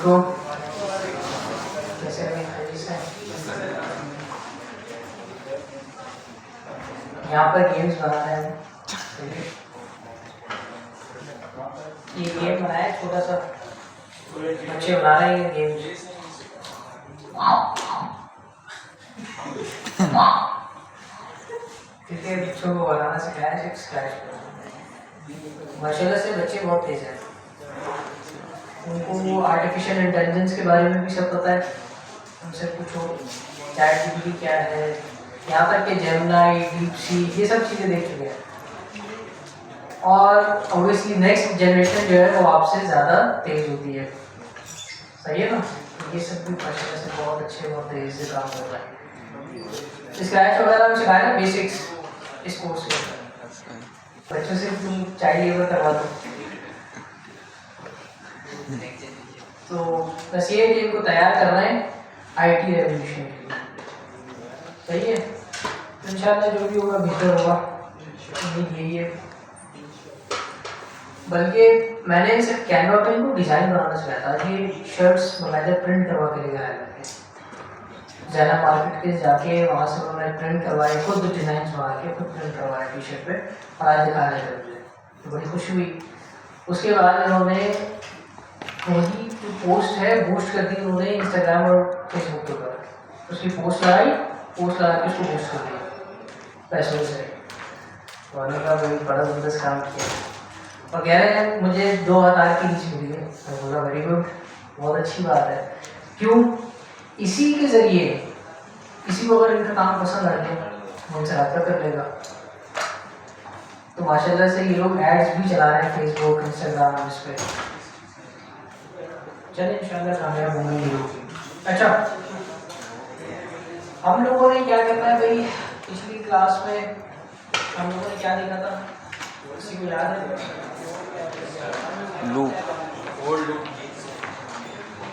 इसको कैसे यहाँ पर गेम्स बनाना है। ये गेम बनाया है छोटा सा, बच्चे बना रहे हैं ये गेम। क्योंकि बच्चों को बनाना सिखाया है स्क्रैच। माशाल्लाह से बच्चे बहुत तेज हैं, उनको आर्टिफिशियल इंटेलिजेंस के बारे में भी सब पता है। उनसे पूछो चैट जीपीटी क्या है, यहाँ तक कि जेमिनी, डीपसीक ये सब चीज़ें देख चुके हैं। और ऑब्वियसली नेक्स्ट जनरेशन जो है वो आपसे ज़्यादा तेज होती है, सही है ना। ये सब भी माशाल्लाह से बहुत अच्छे, बहुत तेज से काम कर रहा है। स्क्रैच वगैरह में सिखाया ना बेसिक्स इस कोर्स में। बच्चों से तुम चाइल्ड लेबर करवा दो तो बस ये कि इनको तैयार करना है आईटी रेवोल्यूशन के लिए, सही है। तो इंशाल्लाह जो भी होगा बेहतर होगा, यही है। बल्कि मैंने सिर्फ कैनवा पे इनको डिज़ाइन बनाना सिखाया था। ये शर्ट्स बाकायदा प्रिंट करवा के लेकर आया था ज़ैना मार्केट के जाके, वहाँ से उन्होंने प्रिंट करवाए, खुद डिज़ाइन बना के खुद प्रिंट करवाए टी शर्ट पे, और आज दिखा रहे थे मुझे, तो बड़ी खुशी हुई। उसके बाद इन्होंने वही जो पोस्ट है बूस्ट कर दी उन्होंने इंस्टाग्राम और फेसबुक के ऊपर। उसकी पोस्ट लगाई, पोस्ट लगा के उसको बूस्ट कर दिया पैसों से। तो उन्होंने कहा भाई बड़ा ज़बरदस्त काम किया, और कह रहे हैं मुझे 2000 की रीच मिली है। मैं बोला वेरी गुड, बहुत अच्छी बात है। क्यों? इसी के ज़रिए किसी को अगर इनका काम पसंद आ गया वो उनसे रब्ता कर लेगा। तो माशाल्लाह से ये लोग एड्स भी चला रहे हैं फेसबुक, इंस्टाग्राम, इस पर। चलिए इंशाल्लाह कामयाब होंगे ये लोग। अच्छा, हम लोगों ने क्या करना है भाई, पिछली क्लास में हम लोगों ने क्या देखा था, किसी को याद है?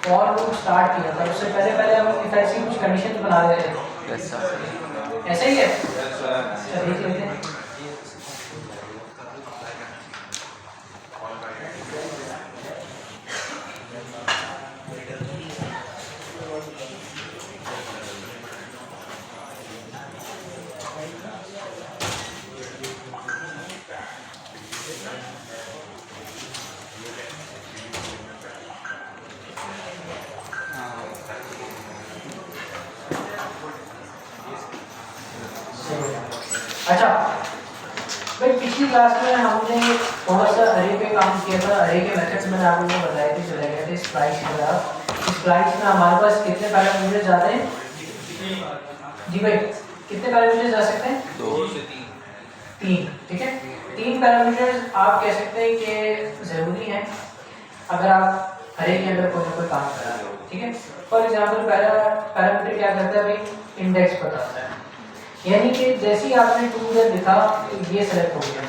और लूप स्टार्ट किया था। उससे पहले हम ऐसी कुछ कंडीशन बना रहे थे, ऐसा ही है। देख लेते हैं। अच्छा भाई, पिछली क्लास में हमने थोड़ा सा अरे पे काम किया था। अरे के मेथड्स मैंने आप लोगों को बताए थे, चले गए थे स्प्लाइस की तरफ। स्प्लाइस में हमारे पास कितने पैरामीटर्स जाते हैं जी भाई? कितने पैरामीटर्स जा सकते हैं? 2 से 3। ठीक है, 3 पैरामीटर्स आप कह सकते हैं कि ज़रूरी हैं अगर आप अरे के अंदर कोई ना कोई काम कर रहे हो। ठीक है, फॉर एग्जाम्पल पैरामीटर क्या करता है भाई? इंडेक्स बताता है। यानी कि जैसे ही आपने 2 लिखा तो ये सेलेक्ट हो गया,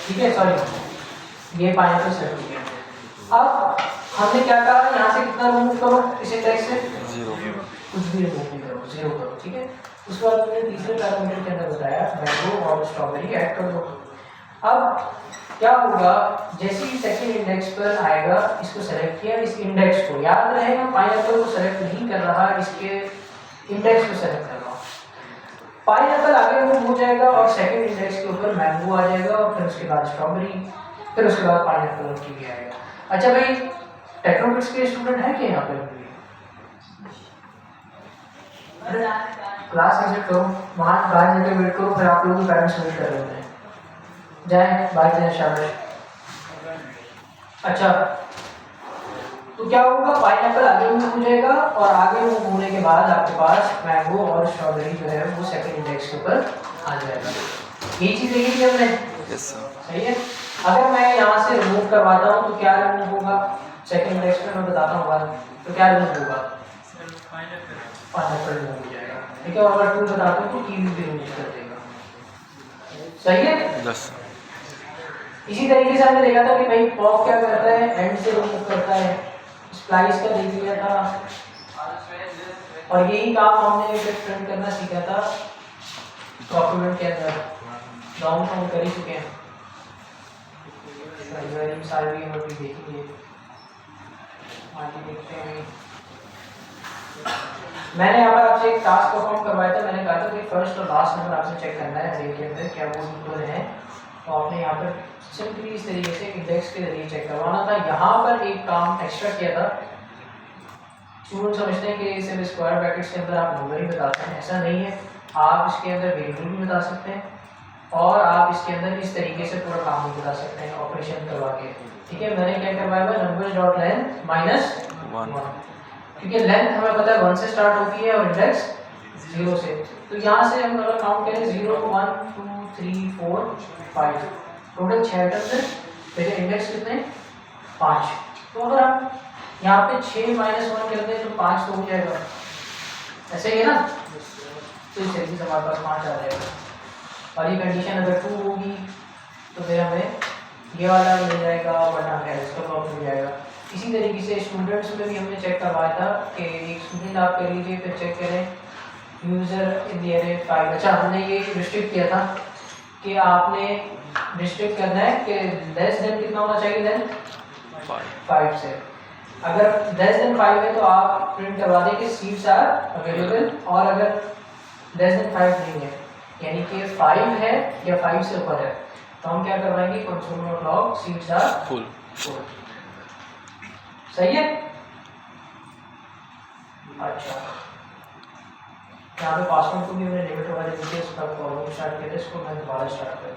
ठीक है, सॉरी ये पाइनएप्पल सेलेक्ट हो गया। अब हमने क्या कहा, यहाँ से कितना रिमूव करो इस इंडेक्स से? 0, कुछ भी रिमूव नहीं करो, 0 करो। ठीक है, उसके बाद हमने तीसरे पैरामीटर के अंदर बताया मैंगो और स्ट्रॉबेरी ऐड कर दो। अब क्या होगा, जैसे ही सेकंड इंडेक्स पर आएगा, इसको सेलेक्ट किया, इस इंडेक्स को याद रहेगा, पाइनएप्पल को सेलेक्ट नहीं कर रहा, इसके इंडेक्स को सेलेक्ट कर रहा। पाइनएप्पल आगे मूव हो जाएगा और सेकंड इंडेक्स के ऊपर मैंगो आ जाएगा, और फिर उसके बाद स्ट्रॉबेरी, फिर उसके बाद पाइनएप्पल और कीवी आएगा। अच्छा भाई, टेक्नोमिक्स के स्टूडेंट है क्या यहाँ पे? क्लास एग्जिट करो, वहाँ बाहर जाकर वेट करो, फिर आप लोगों के पेरेंट्स वेट कर रहे होते हैं। जाए बाहर जाए, शाबाश। अच्छा, तो क्या होगा, पाइनएप्पल आगे मूव हो जाएगा, और आगे मूव होने के बाद आपके पास मैंगो और स्ट्रॉबेरी जो है वो सेकंड इंडेक्स के ऊपर आ जाएगा। ये चीज़ देखी थी हमने, सही है। अगर मैं यहाँ से रिमूव करवाता हूँ तो क्या रिमूव होगा? सेकंड इंडेक्स पे मैं बताता हूँ बाद, तो क्या रिमूव होगा? पाइनएप्पल रिमूव हो जाएगा। ठीक है, और अगर 2 बताता हूँ तो कीवी भी रिमूव कर देगा, सही है। इसी तरीके से हमने देखा था कि भाई पॉप क्या करता है, एंड से रिमूव करता है। स्प्लाइस का देख लिया था, और यही काम हमने फिर प्रिंट करना सीखा था डॉक्यूमेंट के अंदर। डाउन हम कर ही चुके हैं, सारी भी देखेंगे। आगे देखते हैं। मैंने यहाँ पर आपसे एक टास्क परफॉर्म करवाया था। मैंने कहा था कि फर्स्ट और लास्ट नंबर आपसे चेक करना है अरे के अंदर क्या वो इक्वल है। तो आपने यहाँ पर सिंपली इस तरीके से इंडेक्स के जरिए चेक करवाना था। यहाँ पर एक काम एक्स्ट्रा किया था। स्टूडेंट समझते हैं कि सिर्फ स्क्वायर ब्रैकेट्स के अंदर आप नंबर ही बताते हैं, ऐसा नहीं है। आप इसके अंदर वेरिएबल भी बता सकते हैं और आप इसके अंदर इस तरीके से पूरा काम भी बता सकते हैं ऑपरेशन करवा के। ठीक है, मैंने क्या करवाया हुआ नंबर्स डॉट लेंथ -1, क्योंकि लेंथ हमें पता है 1 से स्टार्ट होती है और इंडेक्स 0 से। तो यहाँ से हम अगर काउंट करें 0 1 2 3 4 5 टोटल 6 आइटम्स है। फिर इंडेक्स कितने 5। तो अगर हम यहाँ पे 6 -1 कर दें तो 5 तो हो जाएगा, ऐसे ही है ना। तो इस तरीके से हमारे पास 5 आ जाएगा। और ये कंडीशन अगर 2 होगी तो फिर हमें ये वाला मिल जाएगा वरना हमें इसका ब्लॉक मिल जाएगा। इसी तरीके से स्टूडेंट्स में भी हमने चेक करवाया था कि एक स्टूडेंट आप कर लीजिए, फिर चेक करें यूज़र इन द एरे 5। अच्छा, हमने ये रिस्ट्रिक्ट किया था कि आपने रिस्ट्रिक्ट करना है कि लेस देन कितना होना चाहिए, लेंथ 5 से। अगर लेस देन 5 है तो आप प्रिंट करवा दें कि सीट्स आर अवेलेबल, और अगर लेस देन 5 नहीं है यानी कि 5 है या 5 से ऊपर है तो हम क्या करवाएंगे console dot log seats are full. सही है। अच्छा, यहाँ पे पासवर्ड को भी हमने लिमिट वाले डिटेल्स का फॉर्मेट स्टार्ट किया था, इसको मैं दोबारा स्टार्ट करूँ।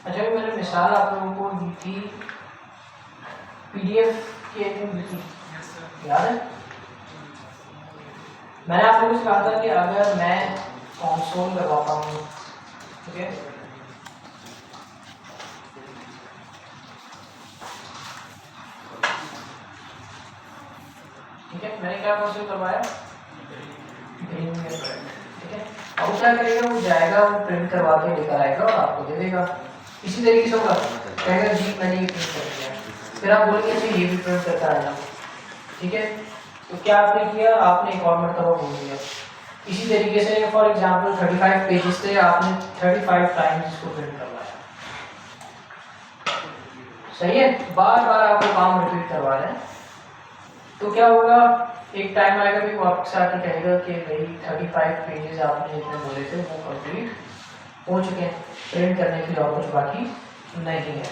अच्छा, मैंने मिसाल आप लोगों को दी थी पीडीएफ की, दी थी याद है। मैंने आप लोगों से कहा था कि अगर मैं कंसोल करवाता हूँ, ठीक है, ठीक है, मैंने क्या कंसोल करवाया ग्रीन में, ठीक है। अब वो क्या करेगा, वो जाएगा वो प्रिंट करवा के लेकर आएगा और आपको दे देगा। इसी तरीके से होगा, कहेगा जी मैंने ये प्रिंट कर दिया, फिर आप बोलेंगे अच्छा ये भी प्रिंट करता आना, ठीक है। तो क्या आपने किया, आपने एक और मरतबा बोल दिया। इसी तरीके से फॉर एग्जांपल 35 पेजेस थे, आपने 35 टाइम्स इसको प्रिंट करवाया। सही है, बार बार आपको काम रिपीट करवा रहे हैं। तो क्या होगा, एक टाइम आएगा कि वो आपके साथ कहेगा कि भाई 35 पेजेस आपने जितने बोले थे वो कंप्लीट हो चुके हैं, प्रिंट करने के लिए और कुछ बाकी नहीं है।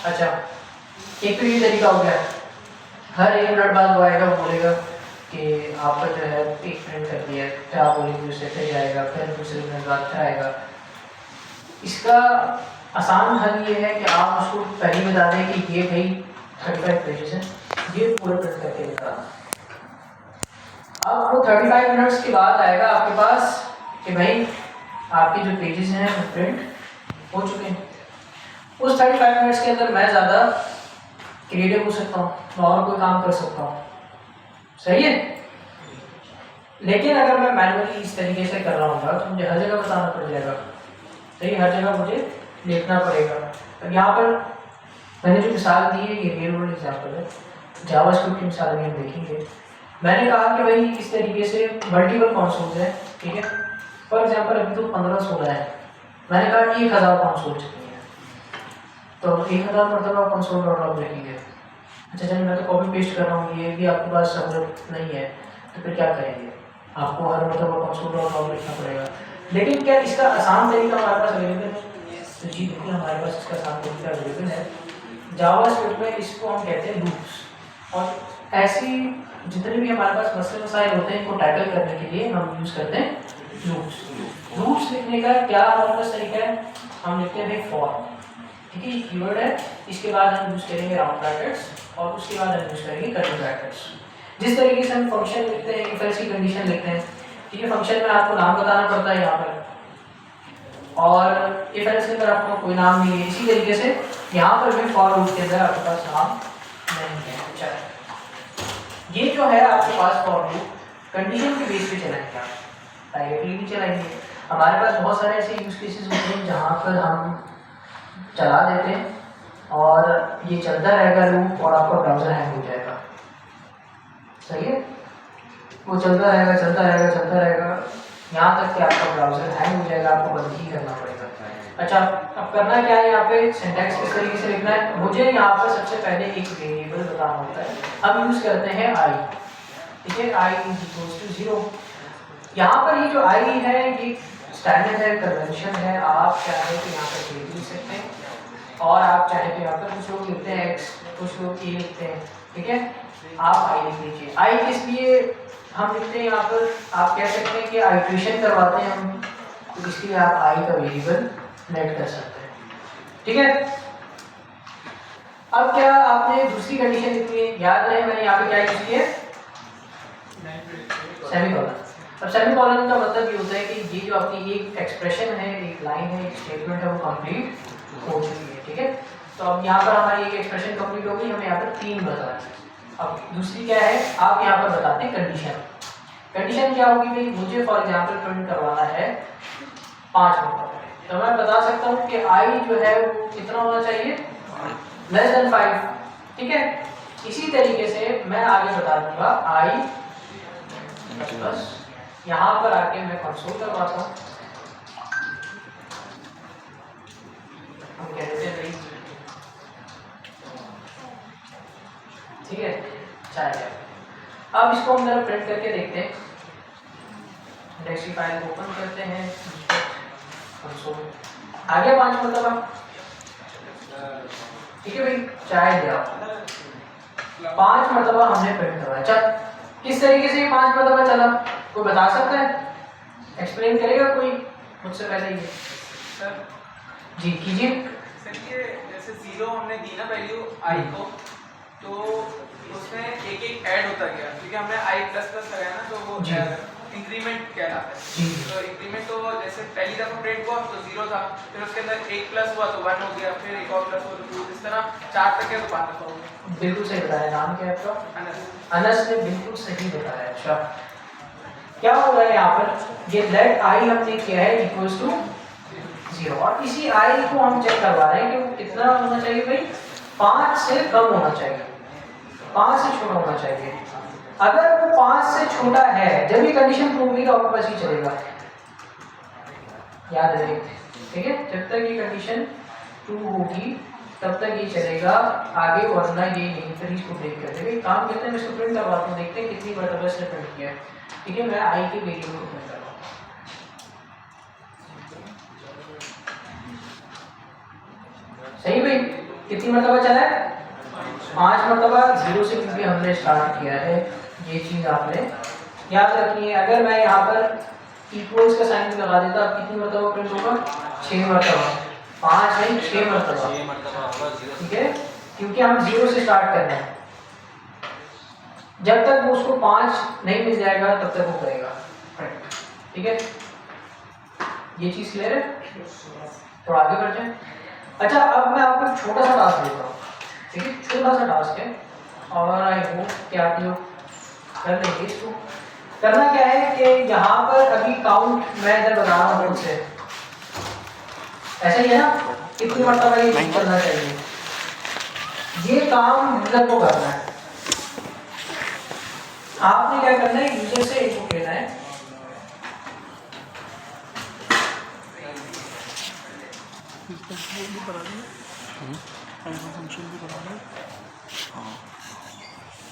अच्छा, एक तो ये तरीका हो गया। हर 1 मिनट बाद वो आएगा, वो बोलेगा कि आपका जो है एक प्रिंट कर दिया है, फिर आप बोलेंगे उससे फिर आएगा, फिर दूसरे मिनट बाद फिर आएगा। इसका आसान हल ये है कि आप उसको पहले बता दें कि ये भाई 35 पेजेस हैं, ये पूरा प्रिंट करके लेकर आना। अब वो 35 मिनट्स के बाद आएगा आपके पास कि भाई आपके जो पेजेस हैं वो प्रिंट हो चुके हैं। उस 35 मिनट्स के अंदर मैं ज़्यादा क्रिएटिव हो सकता हूँ, मैं और कोई काम कर सकता हूँ। सही है। लेकिन अगर मैं मैनुअली इस तरीके से कर रहा हूँ तो मुझे हर जगह बताना पड़ जाएगा। सही, हर जगह मुझे लिखना पड़ेगा। अब यहाँ पर मैंने जो मिसाल दी है ये रियल वर्ल्ड एग्जाम्पल है, जावास्क्रिप्ट की मिसाल भी हम देखेंगे। मैंने कहा कि भाई इस तरीके से मल्टीपल कंसोल्स है, ठीक है। फॉर एग्जाम्पल अभी तो 15-16 है, मैंने कहा 1000 कंसोल चुकी है, तो 1000 मरतबा कंसोल डॉट लॉग लिखेंगे। अच्छा चलिए, मैं तो कॉपी पेस्ट कर रहा हूँ, ये भी आपके पास सहूलत नहीं है, तो फिर क्या करेंगे, आपको हर मरतबा कंसोल डॉट लॉग लिखना पड़ेगा। लेकिन क्या इसका आसान तरीका हमारे पास अवेलेबल है? तो जी बिल्कुल, हमारे पास इसका आसान तरीका अवेलेबल है। जावास्क्रिप्ट में इसको हम कहते हैं लूप्स, और ऐसी जितने भी हमारे पास मसले मसाइल होते हैं इनको टैकल करने के लिए हम यूज़ करते हैं लूप्स। लूप्स लिखने का क्या हमारे पास तरीका है, हम लिखते हैं फॉर, ठीक है, कीवर्ड है, इसके बाद हम यूज़ करेंगे राउंड ब्रैकेट्स और उसके बाद हम यूज़ करेंगे कर्ली ब्रैकेट्स। जिस तरीके से हम फंक्शन लिखते हैं, इफ एल्स की कंडीशन लिखते हैं, ठीक है, फंक्शन में आपको नाम बताना पड़ता है यहाँ पर, और इफ एल्स के अंदर आपको कोई नाम नहीं है। इसी तरीके से यहाँ पर भी फॉर लूप के अंदर आपके पास नाम नहीं है। अच्छा, ये जो है आपके पास फॉर लूप कंडीशन के बेस पे चलाएंगे, आप डायरेक्टली नहीं चलाएंगे। हमारे पास बहुत सारे ऐसे यूज केसेस होते हैं जहाँ पर हम चला देते हैं और ये चलता रहेगा लूप और आपका ब्राउज़र हैंग हो जाएगा। सही है, वो चलता रहेगा चलता रहेगा चलता रहेगा यहाँ तक कि आपका ब्राउज़र हैंग हो जाएगा, आपको बंद ही करना पड़ेगा। अच्छा, अब करना क्या है, यहाँ पे सिंटैक्स किस तरीके से लिखना है, मुझे यहाँ पर सबसे पहले एक वेरिएबल बताना होता है। हम यूज़ करते हैं आई, ठीक है, आई इज इक्वल टू 0। यहाँ पर ये जो आई है ये स्टैंडर्ड है, कन्वेंशन है। आप चाहे तो यहाँ पर लिख सकते हैं और आप चाहे तो यहाँ पर कुछ लोग लिखते हैं एक्स, कुछ लोग ए लिखते हैं, ठीक है, आप आई लिख लीजिए। आई किस लिए हम लिखते हैं यहाँ पर, आप कह सकते हैं कि आइट्रेशन करवाते हैं हम, तो इसलिए आप आई का वेरिएबल नेट कर सकते हैं, ठीक है। अब क्या आपने दूसरी कंडीशन लिखी है, याद रहे मैंने यहाँ पे क्या यूज किया, सेमीकोलन। अब सेमीकोलन का मतलब ये होता है कि ये जो आपकी एक एक्सप्रेशन है, एक लाइन है, एक स्टेटमेंट है, वो कंप्लीट हो चुकी है, ठीक है। तो अब यहाँ पर हमारी एक एक्सप्रेशन कंप्लीट हो गई, हमें यहाँ पर 3 बताना है। अब दूसरी क्या है, आप यहाँ पर बताते हैं कंडीशन। कंडीशन क्या होगी भाई, मुझे फॉर एग्जाम्पल प्रिंट करवाना है 5 नंबर, तो मैं बता सकता हूँ कि आई जो है वो कितना होना चाहिए, लेस देन 5, ठीक है। इसी तरीके से मैं आगे बता दूंगा आई बस यहाँ पर आके मैं कंसोल करवाता हूँ, हम कह देते हैं भाई, ठीक है, चाहिए। अब इसको हम जरा प्रिंट करके देखते हैं, इंडेक्स की फाइल ओपन करते हैं, कंसोल आ गया 5 मतलब, ठीक है भाई, चाहे दिया 5 मरतबा हमने प्रिंट करवाया। चल, किस तरीके से 5 मरतबा चला, कोई बता सकता है, एक्सप्लेन करेगा कोई मुझसे पहले ही? जी कीजिए। सर ये जैसे 0 हमने दी ना वैल्यू आई को, तो उसमें एक एक ऐड होता गया, क्योंकि हमने आई प्लस प्लस लगाया ना, तो वो इंक्रीमेंट कहलाता है। तो इंक्रीमेंट तो जैसे पहली दफा प्रिंट हुआ तो 0 था, फिर उसके अंदर एक प्लस हुआ तो 1 हो गया, फिर एक और प्लस हुआ तो 2, इस तरह 4 तक है तो 5 दफा हो गया। बिल्कुल सही बताया, नाम क्या है आपका? अनस। अनस ने बिल्कुल सही बताया। अच्छा, क्या हो रहा है यहाँ पर, ये लेट आई हमने किया है इक्वल्स टू 0, और इसी आई को हम चेक करवा रहे हैं कि वो कितना होना चाहिए भाई, 5 से कम होना चाहिए, 5 से छोटा होना चाहिए। अगर वो 5 से छोटा है, जब ये कंडीशन प्रूव होगी तो आपके पास ही चलेगा, याद रखिए, ठीक है। जब तक ये कंडीशन प्रूव होगी तब तक ये चलेगा आगे, वरना ये यहीं पर इसको ब्रेक कर देगा। काम करते हैं, मैं इसको प्रिंट करवाता हूँ, देखते हैं कितनी मरतबा इसने प्रिंट किया है, ठीक है। मैं आई के वेरिएबल को प्रिंट करवाता हूँ, सही भाई, कितनी मरतबा चला है, 5 मरतबा, 0 से क्योंकि हमने स्टार्ट किया है, ये चीज़ आपने याद रखनी है। अगर मैं यहाँ पर इक्वल्स का साइन लगा देता, अब कितनी मरतबा प्रिंट होगा, 6 मरतबा, 5 नहीं 6 मरतबा, ठीक है, क्योंकि हम 0 से स्टार्ट कर रहे हैं। जब तक वो उसको 5 नहीं मिल जाएगा तब तक वो करेगा, ठीक है। ये चीज़ क्लियर है, थोड़ा आगे बढ़ जाए। अच्छा, अब मैं आपको छोटा सा टास्क देता हूँ, ठीक है, छोटा सा टास्क है और आई होप कि आप लोग कर लेंगे इसको। करना क्या है कि यहाँ पर अभी काउंट मैं इधर बता रहा हूँ मुझसे, ऐसा ही है ना, कितनी मरतबा ये करना चाहिए, ये काम यूजर को करना है। आपने क्या करना है, यूजर से इनपुट लेना है,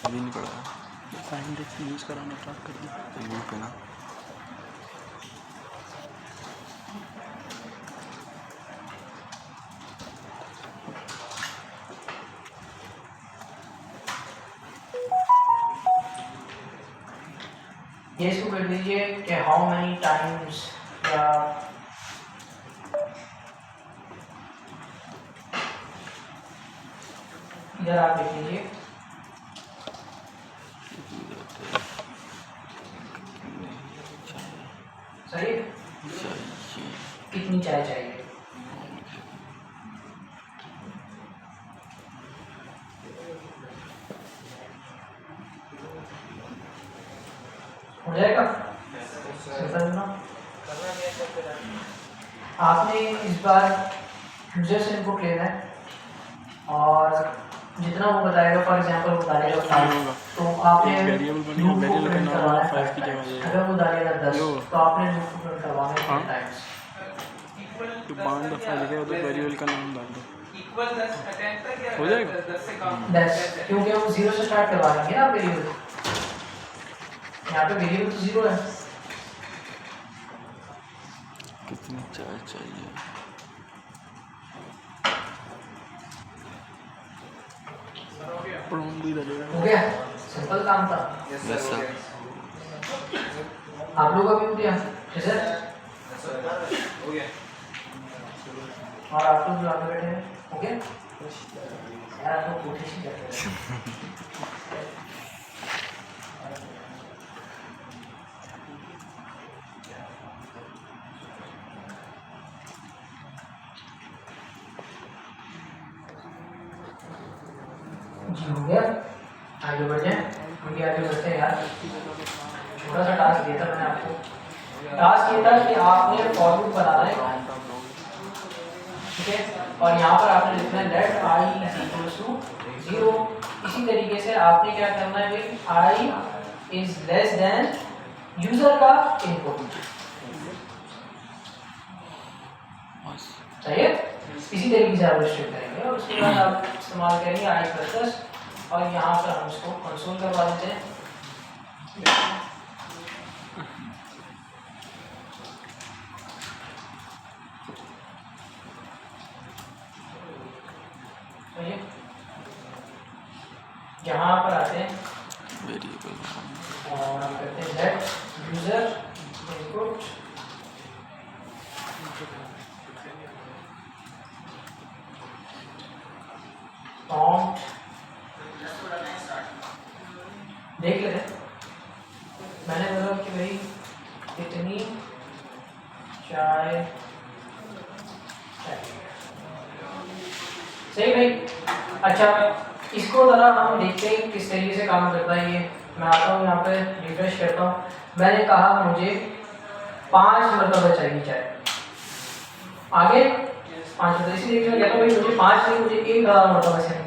अभी नहीं पड़ा, फाइन डेक्स यूज़ कराना स्टार्ट कर दिया यू पे ना। ये इसको कर दीजिए कि हाउ मेनी टाइम्स, या इधर आप लिख लीजिए सही है? चाहिए कितनी चाय चाहिए? हो जाएगा? सिंपल ना? आपने इस बार यूजर से इनपुट लेना है और जितना वो बताएगा, फॉर एग्जांपल वो डालेगा 5, तो आपने वेरिएबल बनेगा, लूप को वेरिएबल का प्रिंट नाम करवाना है 5 की 5 जगह टाइम्स। ये अगर वो डालेगा 10 यो। तो आपने लूप को प्रिंट करवाना है हाँ। 10 टाइम्स। तो 5 दफ़ा लिखे तो वेरिएबल का नाम डाल दो, इक्वल 10 अटेम्प्ट तक या हो जाएगा? 10 से कम? 10, क्योंकि हम 0 से स्टार्ट करवा रहे हैं ना वेरिएबल। यहाँ पे वेरिएबल तो 0 है। कितनी चाय चाहिए? प्रॉम्प्ट भी डालेगा। हो गया? सिंपल काम था। Yes sir. आप लोगों का भी हो गया? सर हो गया। और आप लोग जो आगे बैठे हैं हो गया? यार आप लोग कोशिश ही करते हैं। जी हो गया? आगे बढ़ जाए, क्योंकि आगे बढ़ते हैं यार। छोटा सा टास्क दिया था मैंने आपको। टास्क ये था कि आपने फॉर लूप बनाना है, ठीक है? और यहाँ पर आपने लिखना है let I is equal to 0। इसी तरीके से आपने क्या करना है भाई, I is less than user का इनपुट। सही है? इसी तरीके से आप रिस्ट्रिक्ट करेंगे और उसके बाद आप इस्तेमाल करेंगे आई प्लस और यहाँ पर हम इसको कंसोल करवा देते हैं। सही है? यहाँ पर आते हैं वेरिएबल और हम करते हैं लेट यूजर इनपुट प्रॉम्प्ट। देख लेते हैं, मैंने बोला कि भाई कितनी चाय चाहिए। सही भाई? अच्छा, इसको जरा हम देखते हैं किस तरीके से काम करता है ये। मैं आता हूँ यहाँ पे, रिफ्रेश करता हूँ। मैंने कहा मुझे 5 मरतबा चाहिए चाय, आगे 5 मरतबा, इसीलिए मैं कहता हूँ भाई मुझे 5 नहीं, मुझे 1000 मरतबा चाहिए।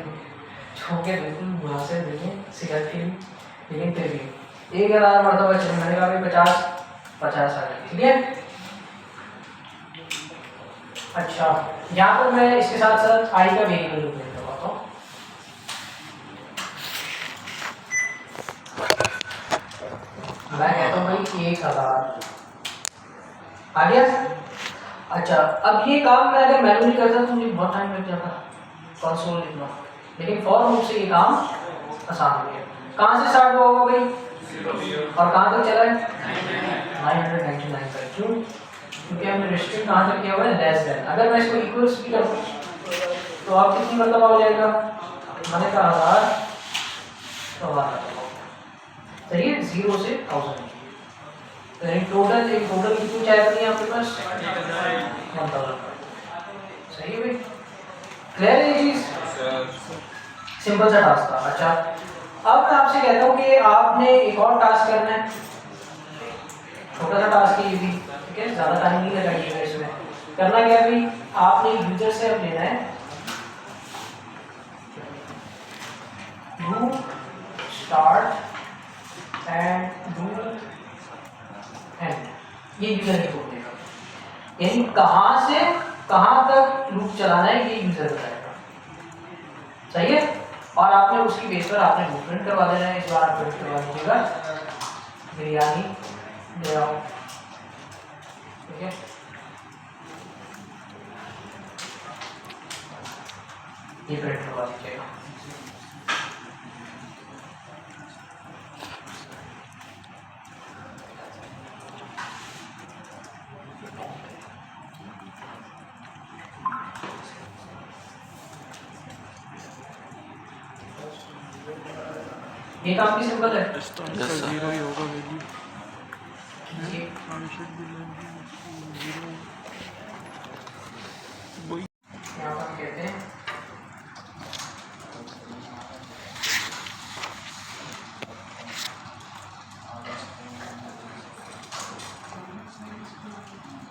छोके बिल्कुल मुनासिब नहीं सिगरेट के लिए, लेकिन फिर भी 1000 मरतबा चाहिए। मैंने कहा भाई 50 आ गए, ठीक है? अच्छा, यहाँ पर मैं इसके साथ साथ आई का वेरिएबल रिप्लेस करवाता हूँ। मैं कहता हूँ भाई 1000 आ गया। अच्छा, अब ये काम मैं अगर मैनुअली करता तो मुझे बहुत टाइम लग जाता कंसोल लिखना, लेकिन फॉर लूप से ये काम आसान हो गया। कहाँ से स्टार्ट हुआ होगा भाई और कहाँ तक चला है? 999 तक। क्यों? क्योंकि हमने रिस्ट्रिक्ट कहाँ तक किया हुआ है? Less than. अगर मैं इसको इक्वल्स भी करूँ तो आप कितनी मतलब हो जाएगा? मैंने कहा 1000 तो 1000। सही है? 0 से 1000 तो टोटल कितनी चाय बनी है आपके पास? 1000। सही है भाई? क्लियर है ये चीज? सिंपल सा टास्क था। अच्छा, अब मैं आपसे कहता हूँ कि आपने एक और टास्क करना है। छोटा सा टास्क है ये भी, ठीक है? ज्यादा टाइम नहीं लगाइएगा इसमें। करना क्या है भाई, आपने यूजर से अब लेना है loop start and loop and. ये यूजर इनपुट देगा, यानी कहाँ से कहाँ तक लूप चलाना है ये यूजर बताएगा। सही है? और आपने उसकी बेस पर आपने लूप प्रिंट करवा देना है। इस बार आप प्रिंट करवा दीजिएगा बिरयानी ले आओ, ठीक है? ये प्रिंट करवा दीजिएगा। ये काम भी सिंपल है। जीरो ही होगा वैल्यू। कीजिए। वही यहाँ पर हम कहते हैं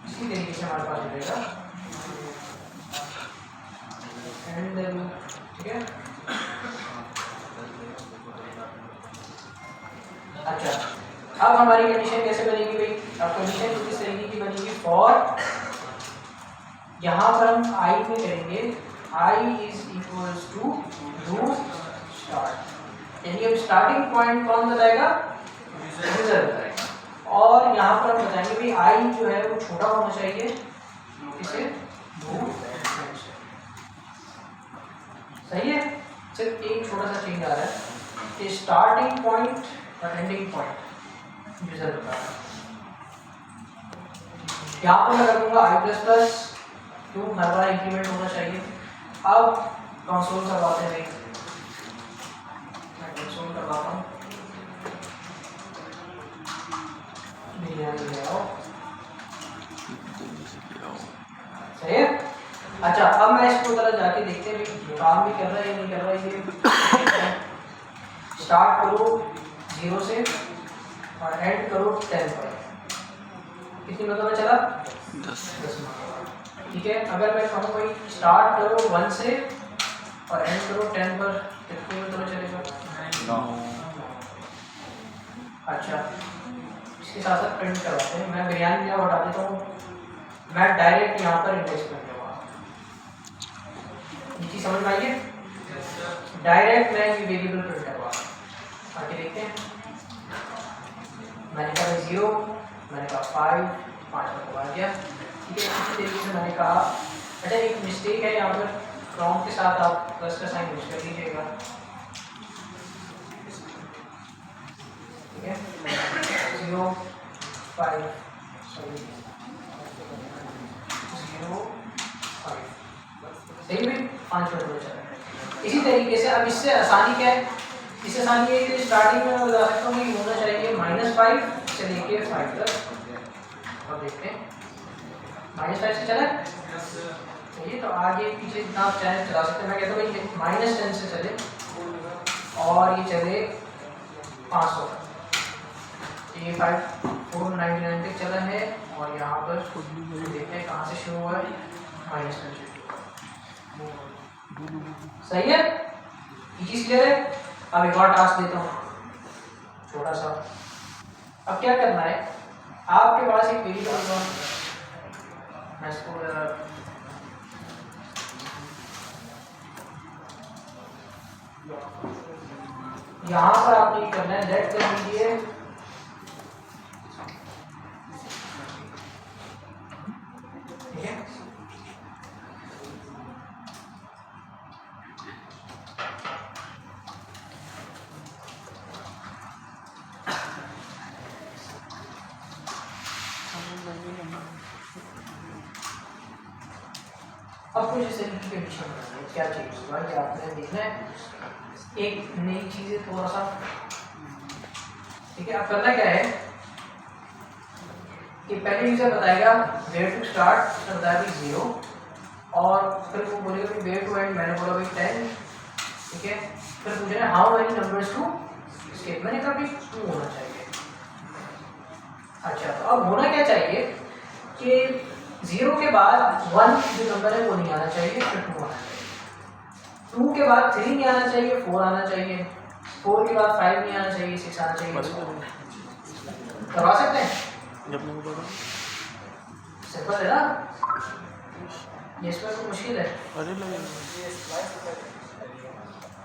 इसी तरीके से हमारे पास मिलेगा एंड ठीक है। अच्छा, अब हमारी कंडीशन कैसे बनेगी भाई? अब कंडीशन किस तरीके की बनेगी? फॉर यहाँ पर हम आई में करेंगे I is equals to do start, यानी अब स्टार्टिंग पॉइंट कौन बताएगा? यूजर बताएगा। और यहाँ पर हम बताएंगे भाई आई जो है वो छोटा होना चाहिए इसे डू। सही है, सिर्फ एक छोटा सा चेंज आ रहा है कि स्टार्टिंग पॉइंट और एंडिंग पॉइंट यूजर बता रहा है। यहाँ पर मैं कर दूंगा आई प्लस प्लस, क्यों? हर बार इंक्रीमेंट होना चाहिए। अब कंसोल करवाते हैं, मैं कंसोल करवाता हूँ। सही है। अच्छा, अब मैं इसको तरह जाके देखते हैं काम भी कर रहा है या नहीं कर रहा है। ये स्टार्ट करो 0 से और एंड करो 10 पर। कितनी मतलब चला? 10 ठीक है। अगर मैं कहूँ भाई स्टार्ट करो 1 से और एंड करो 10 पर, कितनी मतलब चलेगा? 9। अच्छा, इसके साथ साथ प्रिंट करवाते हैं। मैं बिरयानी क्या हटा देता हूँ, मैं डायरेक्ट यहाँ पर इंडेक्स कर दूँगा। ये चीज़ समझ में आई है? डायरेक्ट मैं ये वेरिएबल प्रिंट करवा आगे देखते हैं। मैंने कहा 0, मैंने कहा 5 पर दबा दिया। ठीक है, इसी तरीके से मैंने कहा। अच्छा, एक मिस्टेक है यहाँ पर, फ्रॉम के साथ आप प्लस का साइन यूज कर लीजिएगा। ठीक है, 0 5 सॉरी 0 5 सही में 5 पर चला। इसी तरीके से अब इससे आसानी क्या है? इससे आसानी है कि स्टार्टिंग में मैं बता सकता हूँ कि होना चाहिए -5 से लेके 5 तक। अब देखते हैं -5 से चला सही, तो आगे पीछे जितना आप चाहें चला सकते हैं। मैं कहता हूँ भाई -10 से चले और ये चले 500 तक। ये 499 तक चला है और यहाँ पर देखते हैं कहाँ से शुरू हुआ है, -10 से। सही है, ये चीज क्लियर है। अब एक और टास्क देता हूँ छोटा सा। अब क्या करना है, आपके पास एक वेरिएबल होगा, मैं इसको यहाँ पर आपने ये करना है, लेट कर दीजिए ठीक है। अब कुछ इस तरीके की कंडीशन बनानी है। क्या चीज होगा कि आपने देखना है एक नई चीज है थोड़ा सा। ठीक है, अब करना क्या है कि पहले यूजर बताएगा वेयर टू स्टार्ट, उसने बताया भाई 0 और फिर वो बोलेगा कि वेयर टू एंड, मैंने बोला भाई 10। ठीक है, फिर पूछना है how many numbers to skip, मैंने कहा भाई 2 होना चाहिए। अच्छा, तो अब होना क्या चाहिए कि 0 के बाद 1 जो नंबर है वो नहीं आना चाहिए, फिर 2 आना चाहिए। 2 के बाद 3 नहीं आना चाहिए, 4 आना चाहिए। 4 के बाद 5 नहीं आना चाहिए, 6 आना चाहिए। करवा सकते हैं? सिंपल है ना, ये इसमें तो मुश्किल है। अरे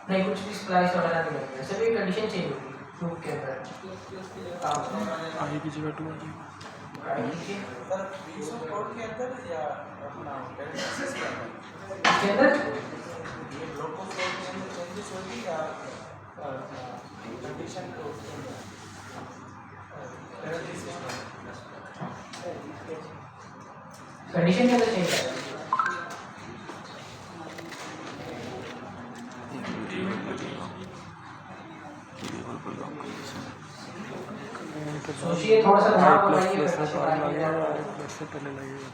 नहीं, कुछ भी स्प्लाइस वगैरह नहीं लगेगा, सिर्फ एक कंडीशन चेंज होगी लूप के अंदर। आगे की जगह 2 आ जाएगी। इसके अंदर कंडीशन के अंदर चेंज करें। सोचिए थोड़ा सा दिमाग प्लस लगाइए, प्लस से प्रैक्टिस बाद कराइए। लगेगा, प्लस से पहले लगेगा।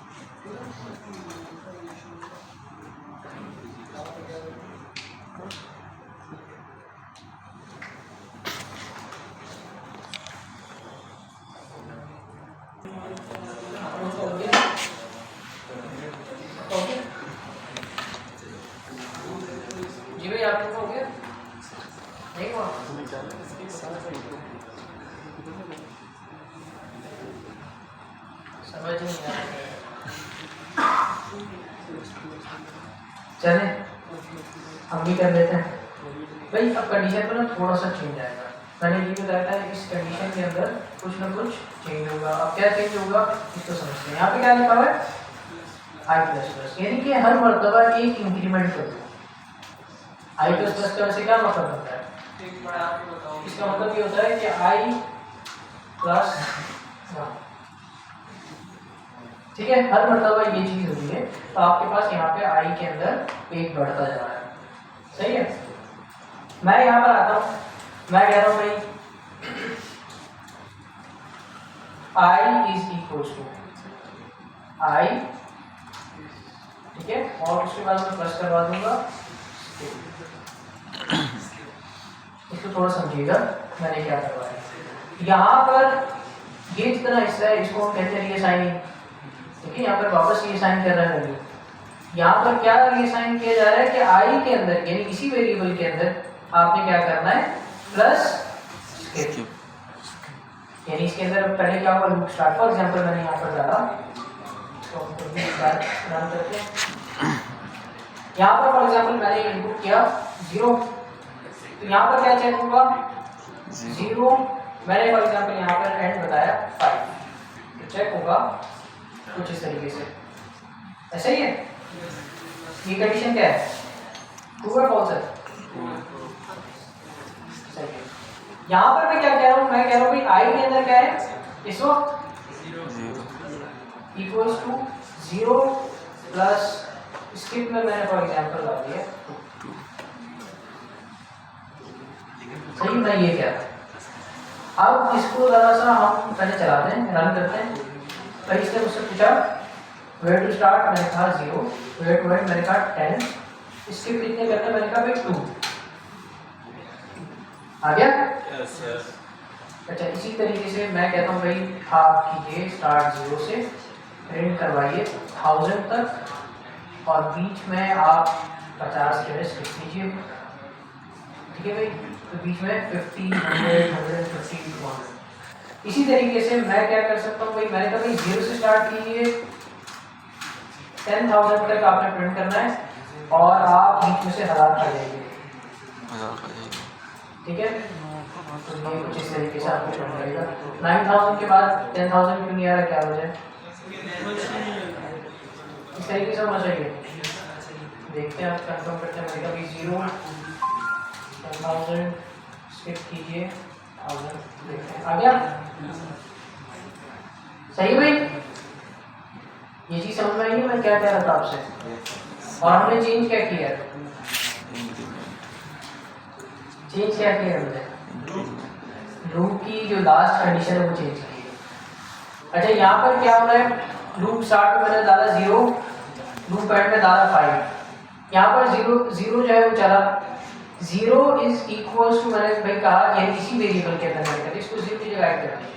जी भाई आप लोग हो गया नहीं हुआ? समझ नहीं आ रहा। चले हम भी कर लेते हैं भाई। अब कंडीशन पर ना थोड़ा सा चेंज आएगा। मैंने ये बताया था इस कंडीशन के अंदर कुछ ना कुछ चेंज होगा। अब क्या चेंज होगा इसको समझते हैं। यहाँ पे क्या लिखा हुआ है आई प्लस प्लस, यानी कि हर मर्तबा एक इंक्रीमेंट कर दो। आई प्लस प्लस का वैसे क्या मतलब होता है? इसका मतलब ये होता है कि आई प्लस वन, ठीक है। हर मर्तबा ये चीज होती है तो आपके पास यहाँ पे आई के अंदर एक बढ़ता जा रहा है, सही है। मैं यहाँ पर आता हूँ, मैं कह रहा हूँ भाई आई इज इक्वल टू आई, ठीक है, और उसके बाद मैं प्लस करवा दूंगा। इसको थोड़ा समझिएगा मैंने क्या करवाया। यहाँ पर ये जितना हिस्सा है इसको हम कहते हैं रीअसाइनिंग, ठीक है। यहाँ पर वापस रीअसाइन कर रहा है वैल्यू। यहाँ पर क्या रीअसाइन किया जा रहा है कि आई के अंदर यानी इसी वेरिएबल के अंदर आपने क्या करना है प्लस स्किप, यानी इसके अंदर पहले क्या हुआ लूप स्टार्ट। फॉर एग्जांपल मैंने यहाँ पर डाला तो रन करते हैं। यहाँ पर फॉर एग्जांपल मैंने इनपुट किया 0, तो यहाँ पर क्या चेक होगा 0। मैंने फॉर एग्जांपल यहाँ पर एंड बताया 5, तो चेक होगा कुछ इस तरीके से, ऐसा ही है। ये कंडीशन क्या है, ट्रू है फॉल्स है? सही है। यहाँ पर मैं क्या कह रहा हूँ, मैं कह रहा हूँ भाई आई के अंदर क्या है इस वक्त इक्वल्स टू 0 प्लस स्किप में मैंने फॉर एग्जांपल डाल दिया 2, सही। मैं ये कह रहा हूँ। अब इसको जरा सा हम पहले चलाते हैं, रन करते हैं। भाई इसने मुझसे पूछा वेयर टू स्टार्ट, मैंने कहा 0, वेयर टू एंड मैंने कहा 10, स्किप कितने करना है मैंने कहा भाई 2, आ गया? Yes yes. अच्छा इसी तरीके से मैं कहता हूँ भाई आप कीजिए स्टार्ट 0 से प्रिंट करवाइए 1000 तक और बीच में आप 50 जो है स्किप कीजिए, ठीक है भाई। तो बीच में 50, 100, 150, 200। इसी तरीके से मैं क्या कर सकता हूँ भाई, मैंने कहा भाई 0 से स्टार्ट कीजिए 10,000 तक आपने प्रिंट करना है और आप बीच में से 1000 खा जाइए, ठीक है। तो ये कुछ इस तरीके से आपको प्रिंट करेगा। 9000 के बाद 10,000 क्यों नहीं आ रहा, क्या वजह है? इस तरीके से होना चाहिए। देखते हैं आप कंफर्म करते हैं। मैंने कभी 0 10,000 स्किप कीजिए 1000, देखते हैं आ गया, सही भाई। ये चीज समझ में आई है मैं क्या कह रहा था आपसे। और हमने चेंज क्या किया, चेंज क्या किया हमने, लूप की जो लास्ट कंडीशन है वो चेंज की है। अच्छा यहाँ पर क्या हो रहा है, लूप स्टार्ट में मैंने डाला 0, लूप एंड में डाला 5। यहाँ पर 0 जो है वो चला 0 इज इक्वल्स टू, मैंने भाई कहा यानी इसी वेरिएबल के अंदर मैंने इसको 0 की जगह ऐड करनी है।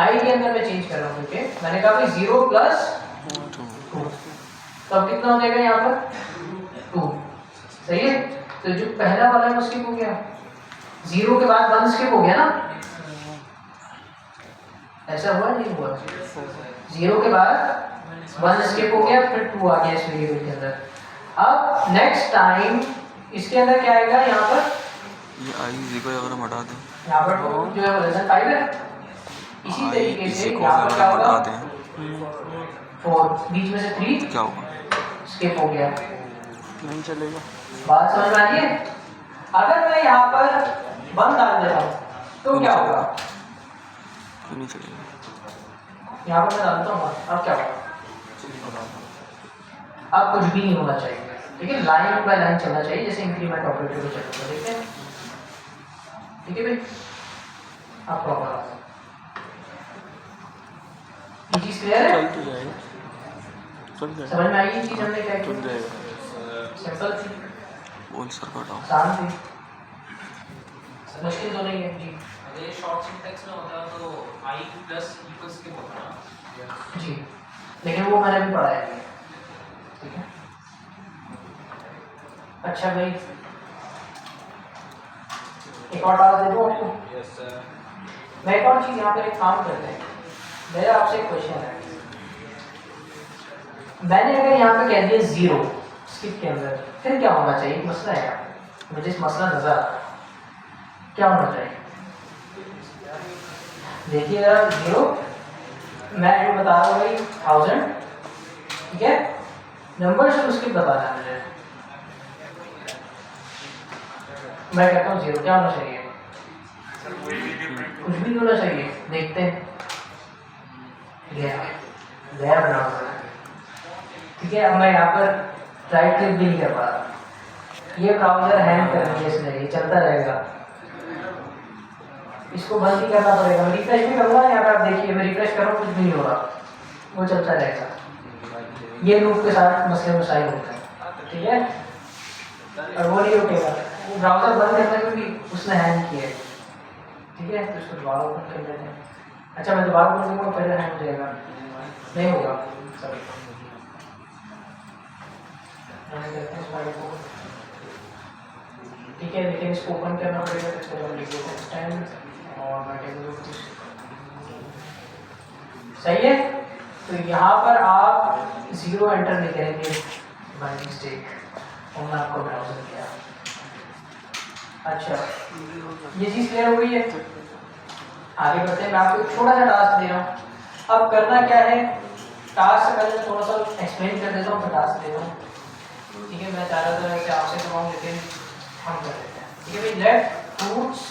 आई के अंदर मैं चेंज कर रहा हूँ, ठीक है। मैंने कहा भाई 0 प्लस 2, तो अब कितना हो जाएगा यहाँ पर 2, सही है। तो जो पहला वाला है वो स्किप हो गया, 0 के बाद 1 स्किप हो गया ना, ऐसा हुआ नहीं हुआ? 0 के बाद 1 स्किप हो गया, फिर 2 आ गया इस वेरिएबल के अंदर। अब नेक्स्ट टाइम इसके अंदर क्या आएगा, यहाँ पर ये आई जीरो अगर हम हटा दें, यहाँ पर जो है वो लेसन 5 है। इसी तरीके से यहाँ पर क्या होगा 4, बीच में से 3 क्या होगा, स्किप हो गया, नहीं चलेगा। बात समझ में आ रही है? अगर मैं यहाँ पर 1 डाल देता हूँ तो क्या होगा, क्यों नहीं चलेगा? यहाँ पर मैं डालता हूँ, अब क्या होगा, अब कुछ भी नहीं होना चाहिए, ठीक है। लाइन बाय लाइन चलना चाहिए जैसे इंक्रीमेंट ऑपरेटर को चलता है, देखते हैं, ठीक है भाई। अब प्रॉपर क्लियर है? चल तो जाएगा, चल जाएगा, समझ में आई ये चीज हमने क्या चल की? जाएगा। सिंपल थी, बोल सर बताओ। आसान थी, मुश्किल तो नहीं है जी। अगर ये शॉर्ट सिंटैक्स में होता तो i प्लस इक्वल्स के होता जी, लेकिन वो मैंने भी पढ़ाया है, ठीक है। अच्छा भाई, एक और टास्क दे दूं आपको? Yes sir. मैं एक और चीज यहाँ पर एक काम करते हैं, मेरा आपसे एक क्वेश्चन है। मैंने अगर यहाँ पे कह दिया 0 स्किप के अंदर, फिर क्या होना चाहिए? एक मसला है यहाँ, मुझे इस मसला नजर आ रहा है, क्या होना चाहिए? देखिए जरा 0, मैं बता रहा हूँ भाई 1000, ठीक है, नंबर से उसके बताना है मुझे। मैं कहता हूँ 0, क्या होना चाहिए? कुछ भी होना चाहिए, देखते हैं। गया बनाना, ठीक है। अब मैं यहाँ पर राइट क्लिक भी नहीं कर पा रहा, ये ब्राउजर हैंग कर दिया इसने, ये चलता रहेगा, इसको बंद ही करना पड़ेगा। मैं रिफ्रेश भी करूँगा, यहाँ पे आप देखिए मैं रिफ्रेश करूँ कुछ भी नहीं हो रहा, वो चलता रहेगा। ये लूप के साथ मसले मसाइल होते हैं, ठीक है, और वो नहीं रुकेगा। वो ब्राउजर बंद करने में भी उसने हैंग किया है, ठीक है। तो इसको दोबारा ओपन कर लेते हैं। अच्छा मैं दोबारा ओपन करूँगा, पहले हैंग हो जाएगा, नहीं होगा, सॉरी। ठीक है, लेकिन इसको ओपन करना पड़ेगा, तो इसको हम लिख देते हैं स्टैंड और मैं कह दूँ कुछ, सही है। तो यहाँ पर आप 0 एंटर नहीं करेंगे बाय मिस्टेक, हमने आपको ब्राउजर किया। अच्छा ये चीज़ क्लियर हो गई है, आगे बढ़ते हैं। मैं आपको एक छोटा सा टास्क दे रहा हूँ, अब करना क्या है, टास्क से पहले मैं थोड़ा सा एक्सप्लेन कर देता हूँ, फिर टास्क दे रहा हूँ, ठीक है। मैं चाह रहा था कि आपसे करवाऊँ, लेकिन हम कर देते हैं, ठीक है भाई। Let fruits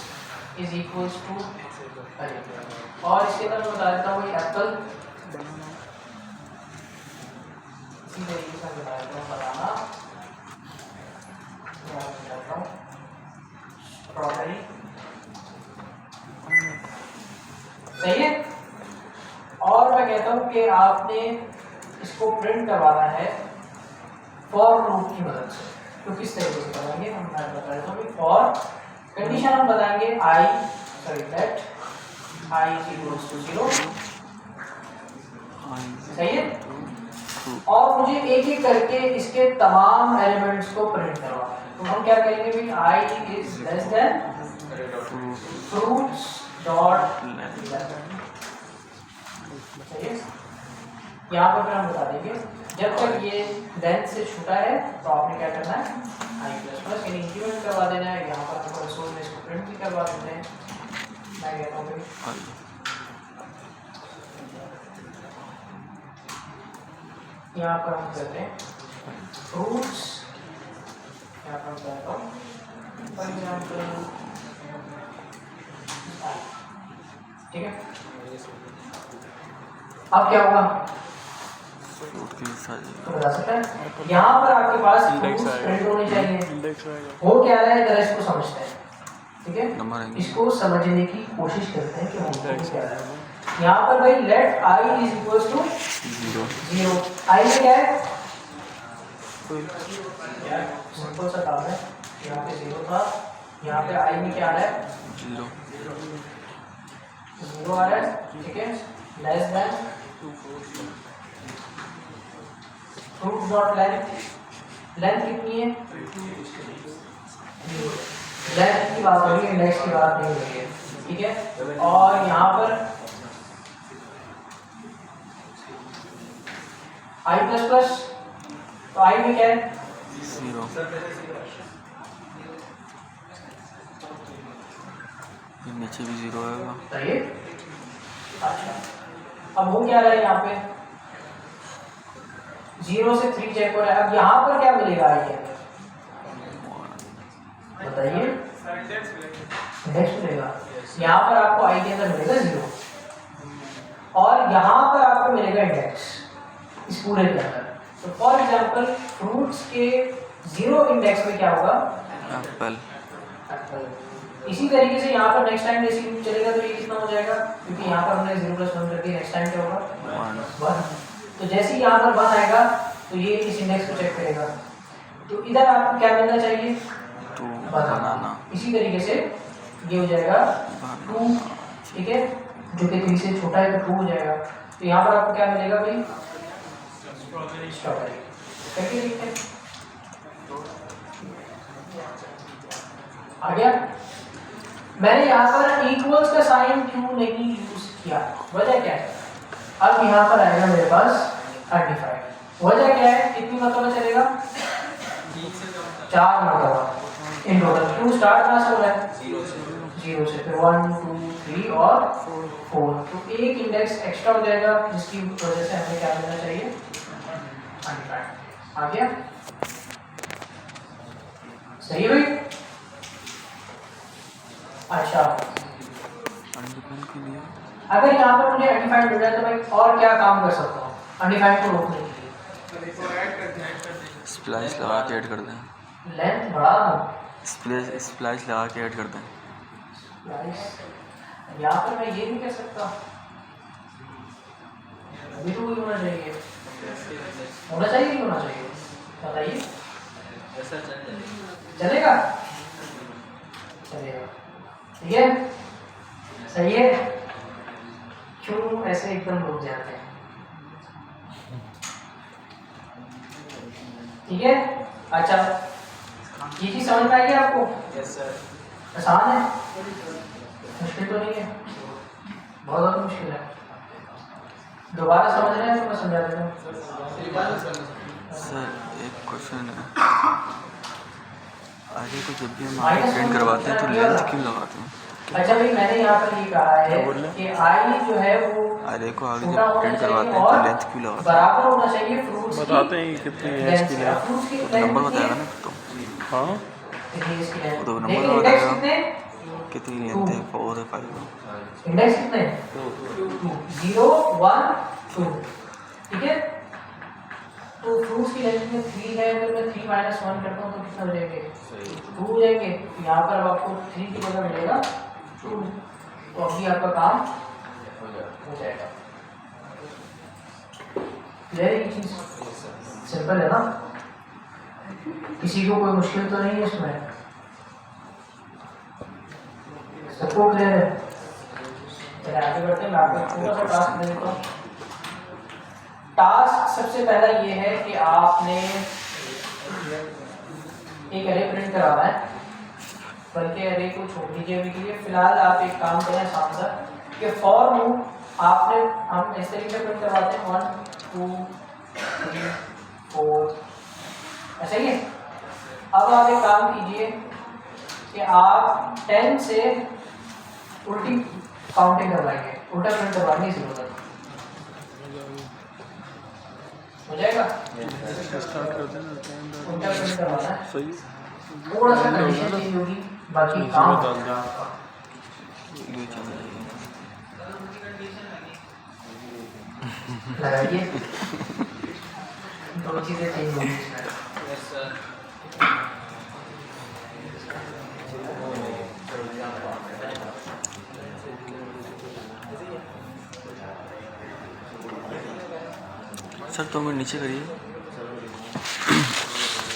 is equals to, और इसके अंदर मैं बता देता हूँ एप्पल, इसी तरीके से बता देता हूँ बनाना, स्ट्रॉबेरी, सही है। और मैं कहता हूँ कि आपने इसको प्रिंट करवाना है फॉर लूप की मदद से। तो किस तरीके से कराएंगे हम, मैं बता देता हूँ। फॉर कंडीशन हम बताएंगे लेट i इक्वल्स टू 0, सही है। और मुझे एक एक करके इसके तमाम एलिमेंट्स को प्रिंट करवाना है। तो हम क्या करेंगे भाई, i is less then fruits dot, सही है। यहाँ पर फिर हम बता देंगे जब तक ये लेंथ से छोटा है तो आपने क्या करना है, i प्लस प्लस यानी इंक्रीमेंट करवा देना है। यहाँ पर हम कंसोल में इसको प्रिंट भी करवा देते हैं। मैं कहता हूँ यहाँ पर हम करते हैं फ्रूट्स, यहाँ पर करता हूँ फॉर एग्जाम्पल, ठीक है। अब क्या होगा तो बता सकते हैं, यहाँ पर आपके पास फ्रूट्स प्रिंट होने चाहिए। हो क्या रहा है जरा इसको समझते हैं, ठीक है। इसको समझने की कोशिश करते हैं कि हम क्या रहा है। यहाँ पर भाई let i is equals to 0, i में क्या है, सिंपल सा काम है। यहाँ पे 0 था, यहाँ पे i में क्या आ रहा है, 0 आ रहा है, ठीक है। Less than fruit dot length, length कितनी है, लेंथ की बात हो रही है, इंडेक्स की बात नहीं हो रही है, ठीक है। और यहाँ पर i प्लस प्लस, तो i में क्या है 0, नीचे भी 0 आएगा, सही है। अच्छा अब हो क्या रहा है, यहाँ पे 0 से 3 चेक हो रहा है। अब यहाँ पर क्या मिलेगा i के अंदर, बताइए, इंडेक्स मिलेगा। यहाँ पर आपको i के अंदर मिलेगा 0, और यहाँ पर आपको मिलेगा इंडेक्स इस पूरे के अंदर। तो फॉर एग्जांपल फ्रूट्स के 0 इंडेक्स में क्या होगा, एप्पल, एप्पल, इसी तरीके से यहाँ पर नेक्स्ट टाइम जैसे लूप चलेगा तो ये कितना हो जाएगा, क्योंकि यहाँ पर हमने 0 + 1 कर दिया, नेक्स्ट टाइम क्या होगा 1। तो जैसे ही यहाँ पर 1 आएगा तो ये इस इंडेक्स को चेक करेगा, तो इधर आपको क्या मिलना चाहिए, तो बनाना। इसी तरीके से ये हो जाएगा 2, ठीक है, जो कि 3 से छोटा है तो 2 हो जाएगा। तो यहाँ पर आपको क्या मिलेगा भाई, स्ट्रॉबेरी। करके देखते हैं, आ गया। मैंने यहाँ पर इक्वल्स का साइन क्यों नहीं यूज किया, वजह क्या है, अब यहाँ पर आएगा मेरे पास अनडिफाइंड, वजह क्या है, कितनी मरतबा चलेगा, 4 मरतबा इन टोटल। 2 स्टार्ट कहाँ से हो रहा है, 0 से, फिर 1 2 3 और 4, तो एक इंडेक्स एक्स्ट्रा हो जाएगा, जिसकी वजह से हमें क्या मिलना चाहिए, अनडिफाइंड। आ गया, सही है भाई। अच्छा, अनडिफाइंड के लिए अगर यहाँ पर मुझे अनडिफाइंड हो जाए तो भाई और क्या काम कर सकता हूँ अनडिफाइंड को रोकने के लिए, स्प्लाइस लगा के ऐड कर दें, लेंथ बढ़ा दूँ, स्प्लाइस लगा के ऐड कर दें। यहाँ पर मैं ये नहीं कह सकता, अभी तो वही होना चाहिए, होना चाहिए नहीं होना चाहिए, बताइए, चलेगा, चलेगा, ठीक है, सही है। क्यों ऐसे एकदम रुक जाते हैं, ठीक है। अच्छा, ये चीज समझ में आएगी आपको, यस सर, आसान है, मुश्किल तो नहीं है, बहुत ज़्यादा मुश्किल है। दोबारा समझ रहे हैं तो मैं समझा देता हूँ। सर एक क्वेश्चन है, आगे को जब भी हम आगे प्रिंट करवाते हैं तो लेंथ क्यों लगाते हैं? अच्छा भाई, मैंने यहाँ पर ये कहा है कि आई जो है वो आगे को आगे छोटा जब होना प्रिंट चाहिए करवाते हैं तो और लेंथ क्यों लगाते बराबर होना चाहिए फ्रूट्स की बताते हैं कि कितनी है इसकी लेंथ। लेंथ। फ्रूट्स की हैं? लेंथ नंबर कितनी बताएगा है? ना तो हाँ कितनी है इसकी लेंथ? वो तो नंबर देखिए इंडेक्स बताएगा। कितने, कितनी लेंथ है, 4 है 5 इंडेक्स कितने हैं? 0 1 2, ठीक है। तो फ्रूट्स की लेंथ में 3 है, अगर मैं 3 - 1 करता हूँ तो कितना हो जाएंगे, 2 हो जाएंगे। यहाँ पर अब आपको 3 की जगह मिलेगा 2, तो अभी आपका काम हो जाएगा। क्लियर है, ये चीज सिंपल है ना, किसी को कोई मुश्किल तो नहीं है इसमें, सबको क्लियर है। चलिए आगे बढ़ते हैं, मैं आपको थोड़ा सा टास्क दे देता हूँ। टास्क सबसे पहला ये है कि आपने एक अरे प्रिंट कराना है, बल्कि अरे को छोड़ दीजिए अभी के लिए। फिलहाल आप एक काम करें सामने कि फॉर लूप आपने, हम इस तरीके से प्रिंट करवाते हैं 1 2 3 4, ऐसा ही है। अब आप एक काम कीजिए कि आप 10 से उल्टी काउंटिंग करवाएंगे, उल्टा प्रिंट करवाने की जरूरत है, हो जाएगा। स्टार्ट कर देना उल्टा प्रिंट करवाना है, सही थोड़ा सा कंडीशन चेंज होगी, बाकी काम डाल दिया। ये चल लगाइए, दो चीजें चेंज होगी इसमें। Yes sir. सर तो हमें नीचे करिए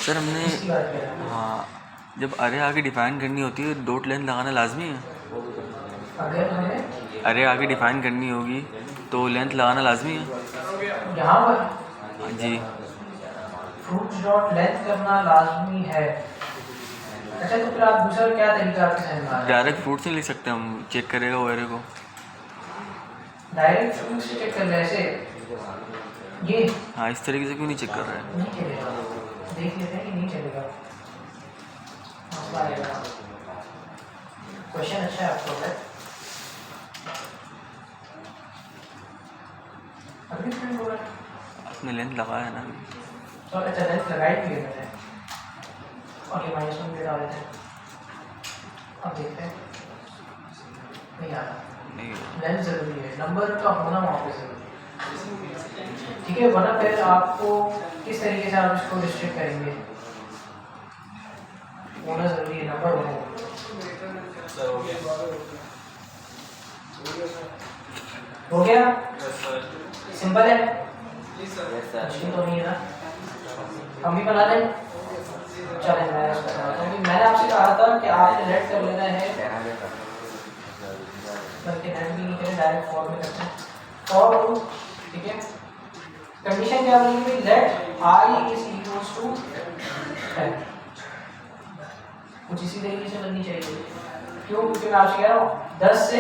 सर। हमने इसकी बात कर रहे हैं। हाँ, जब अरे आगे डिफाइन करनी होती है डॉट लेंथ लगाना लाजमी है। अगर हमें अरे आगे डिफाइन करनी होगी तो लेंथ लगाना लाजमी है। यहाँ पर हाँ जी, फ्रूट्स डॉट लेंथ करना लाजमी है। अच्छा, तो फिर आप दूसरा क्या तरीका आपके समझ में आ रहा है? डायरेक्ट फ्रूट से लिख सकते हैं हम, चेक करेगा वो अरे को। डायरेक्ट फ्रूट से चेक कर रहे हैं ऐसे, ये हाँ, इस तरीके से क्यों नहीं चेक कर रहा है? नहीं चलेगा, देख लेते हैं कि नहीं चलेगा। मसला आएगा। क्वेश्चन अच्छा है आपको है, अभी प्रिंट हो रहा है। आपने लेंथ लगाया है ना? तो अच्छा, लेंथ लगाई भी है मैंने, और ये -1 भी डाल देते हैं। अब देखते हैं, नहीं आ रहा। नहीं, लेंथ जरूरी है, नंबर का होना वहाँ पे जरूरी है, ठीक है। वरना फिर आपको किस तरीके से आप इसको रिस्ट्रिक्ट करेंगे, होना जरूरी है, नंबर होना। हो गया? सिंपल है, जी सर। मुश्किल तो नहीं है ना? हम भी बना लें? चलें मैं इसको बनाता हूँ। मैंने आपसे कहा था कि आपने लेट कर लेना है, बल्कि लेट भी नहीं करें, डायरेक्ट फॉर में करते हैं। फॉर लूप, ठीक है? कंडीशन क्या बनेगी? Let I is equals to 10। कुछ इसी तरीके से बननी चाहिए। क्यों? क्योंकि मैं आपसे कह रहा हूँ 10 से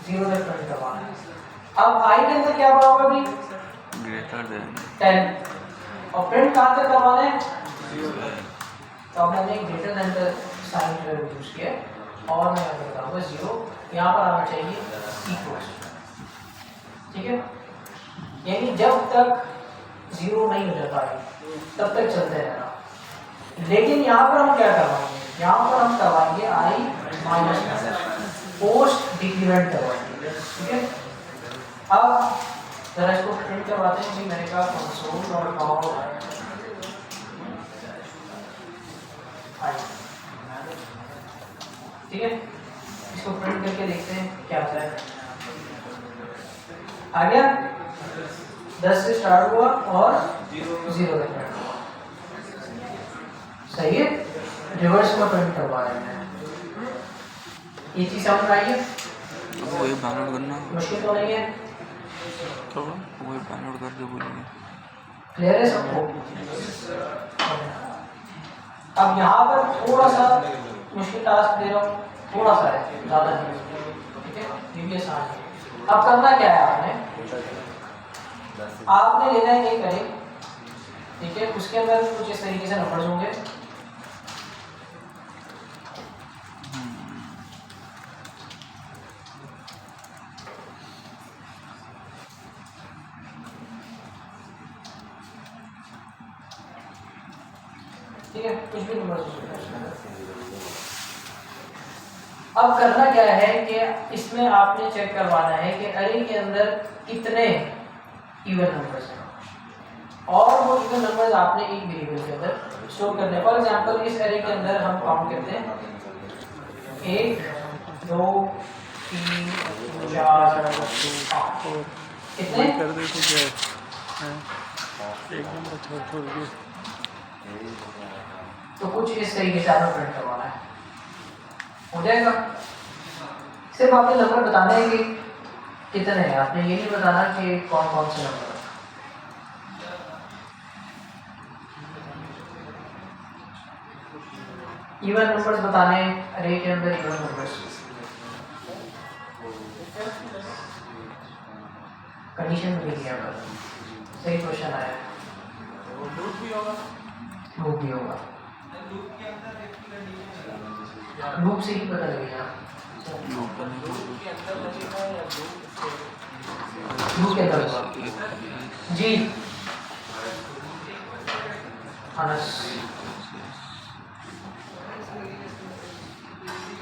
0 तक प्रिंट करवाना है। अब आई के अंदर क्या बड़ा होगा भाई? Greater than 10। और प्रिंट कहाँ तक करवाना है? तो अब मैंने ग्रेटर देन का साइन यूज किया और मैं यहाँ पर बताऊँगा 0, यहाँ पर आना चाहिए इक्वल्स, ठीक है? यानी जब तक 0 नहीं हो जाता है तब तक चलते रहना। लेकिन यहाँ पर हम क्या करवाएंगे? यहाँ पर हम करवाएंगे आई माइनस पोस्ट डिक्रीमेंट करवाएंगे, ठीक है? अब जरा इसको प्रिंट करवाते हैं। मैंने कहा कंसोल और लॉग आई, ठीक है? इसको प्रिंट करके देखते हैं क्या आता है। आ गया? 10 से स्टार्ट हुआ और 0 तक प्रिंट हुआ। सही है? रिवर्स में प्रिंट करवा रहे हैं। ये चीज समझ में आई है? वही डाउनलोड करना, मुश्किल तो नहीं है? तो वही डाउनलोड करके बोलेंगे। क्लियर है सबको? अब यहाँ पर थोड़ा सा मुश्किल टास्क दे रहा हूँ, थोड़ा सा है, ज़्यादा नहीं, ठीक है? ये भी आसान है। अब करना क्या है आपने लेना है एक अरे, ठीक है? उसके अंदर कुछ इस तरीके से नंबर्स होंगे। ठीक है? कुछ भी नंबर हो सकता है। अब करना क्या है कि इसमें आपने चेक करवाना है कि अरे के अंदर कितने इवन नंबर्स हैं और वो इवन नंबर्स आपने एक वेरिएबल के अंदर स्टोर करने हैं। फॉर एग्जांपल इस अरे के अंदर हम काउंट करते हैं 1 2 3 4 5 कितने कर दे तो क्या है? एक नंबर छोड़ छोड़ के तो कुछ इस तरीके से आपने प्रिंट करवाना है, हो जाएगा। सिर्फ आपने नंबर बताने हैं कि कितने हैं, आपने ये नहीं बताना कि कौन कौन से नंबर। इवन नंबर्स बताने, अरे के अंदर इवन नंबर्स। कंडीशन में लिखी है, सही क्वेश्चन आया। लूप भी होगा, लूप भी होगा, लूप के अंदर एक कंडीशन, लूप से ही पता लगेगा। लूप के अंदर लगेगा या लूप के अंदर होगा जी। अनस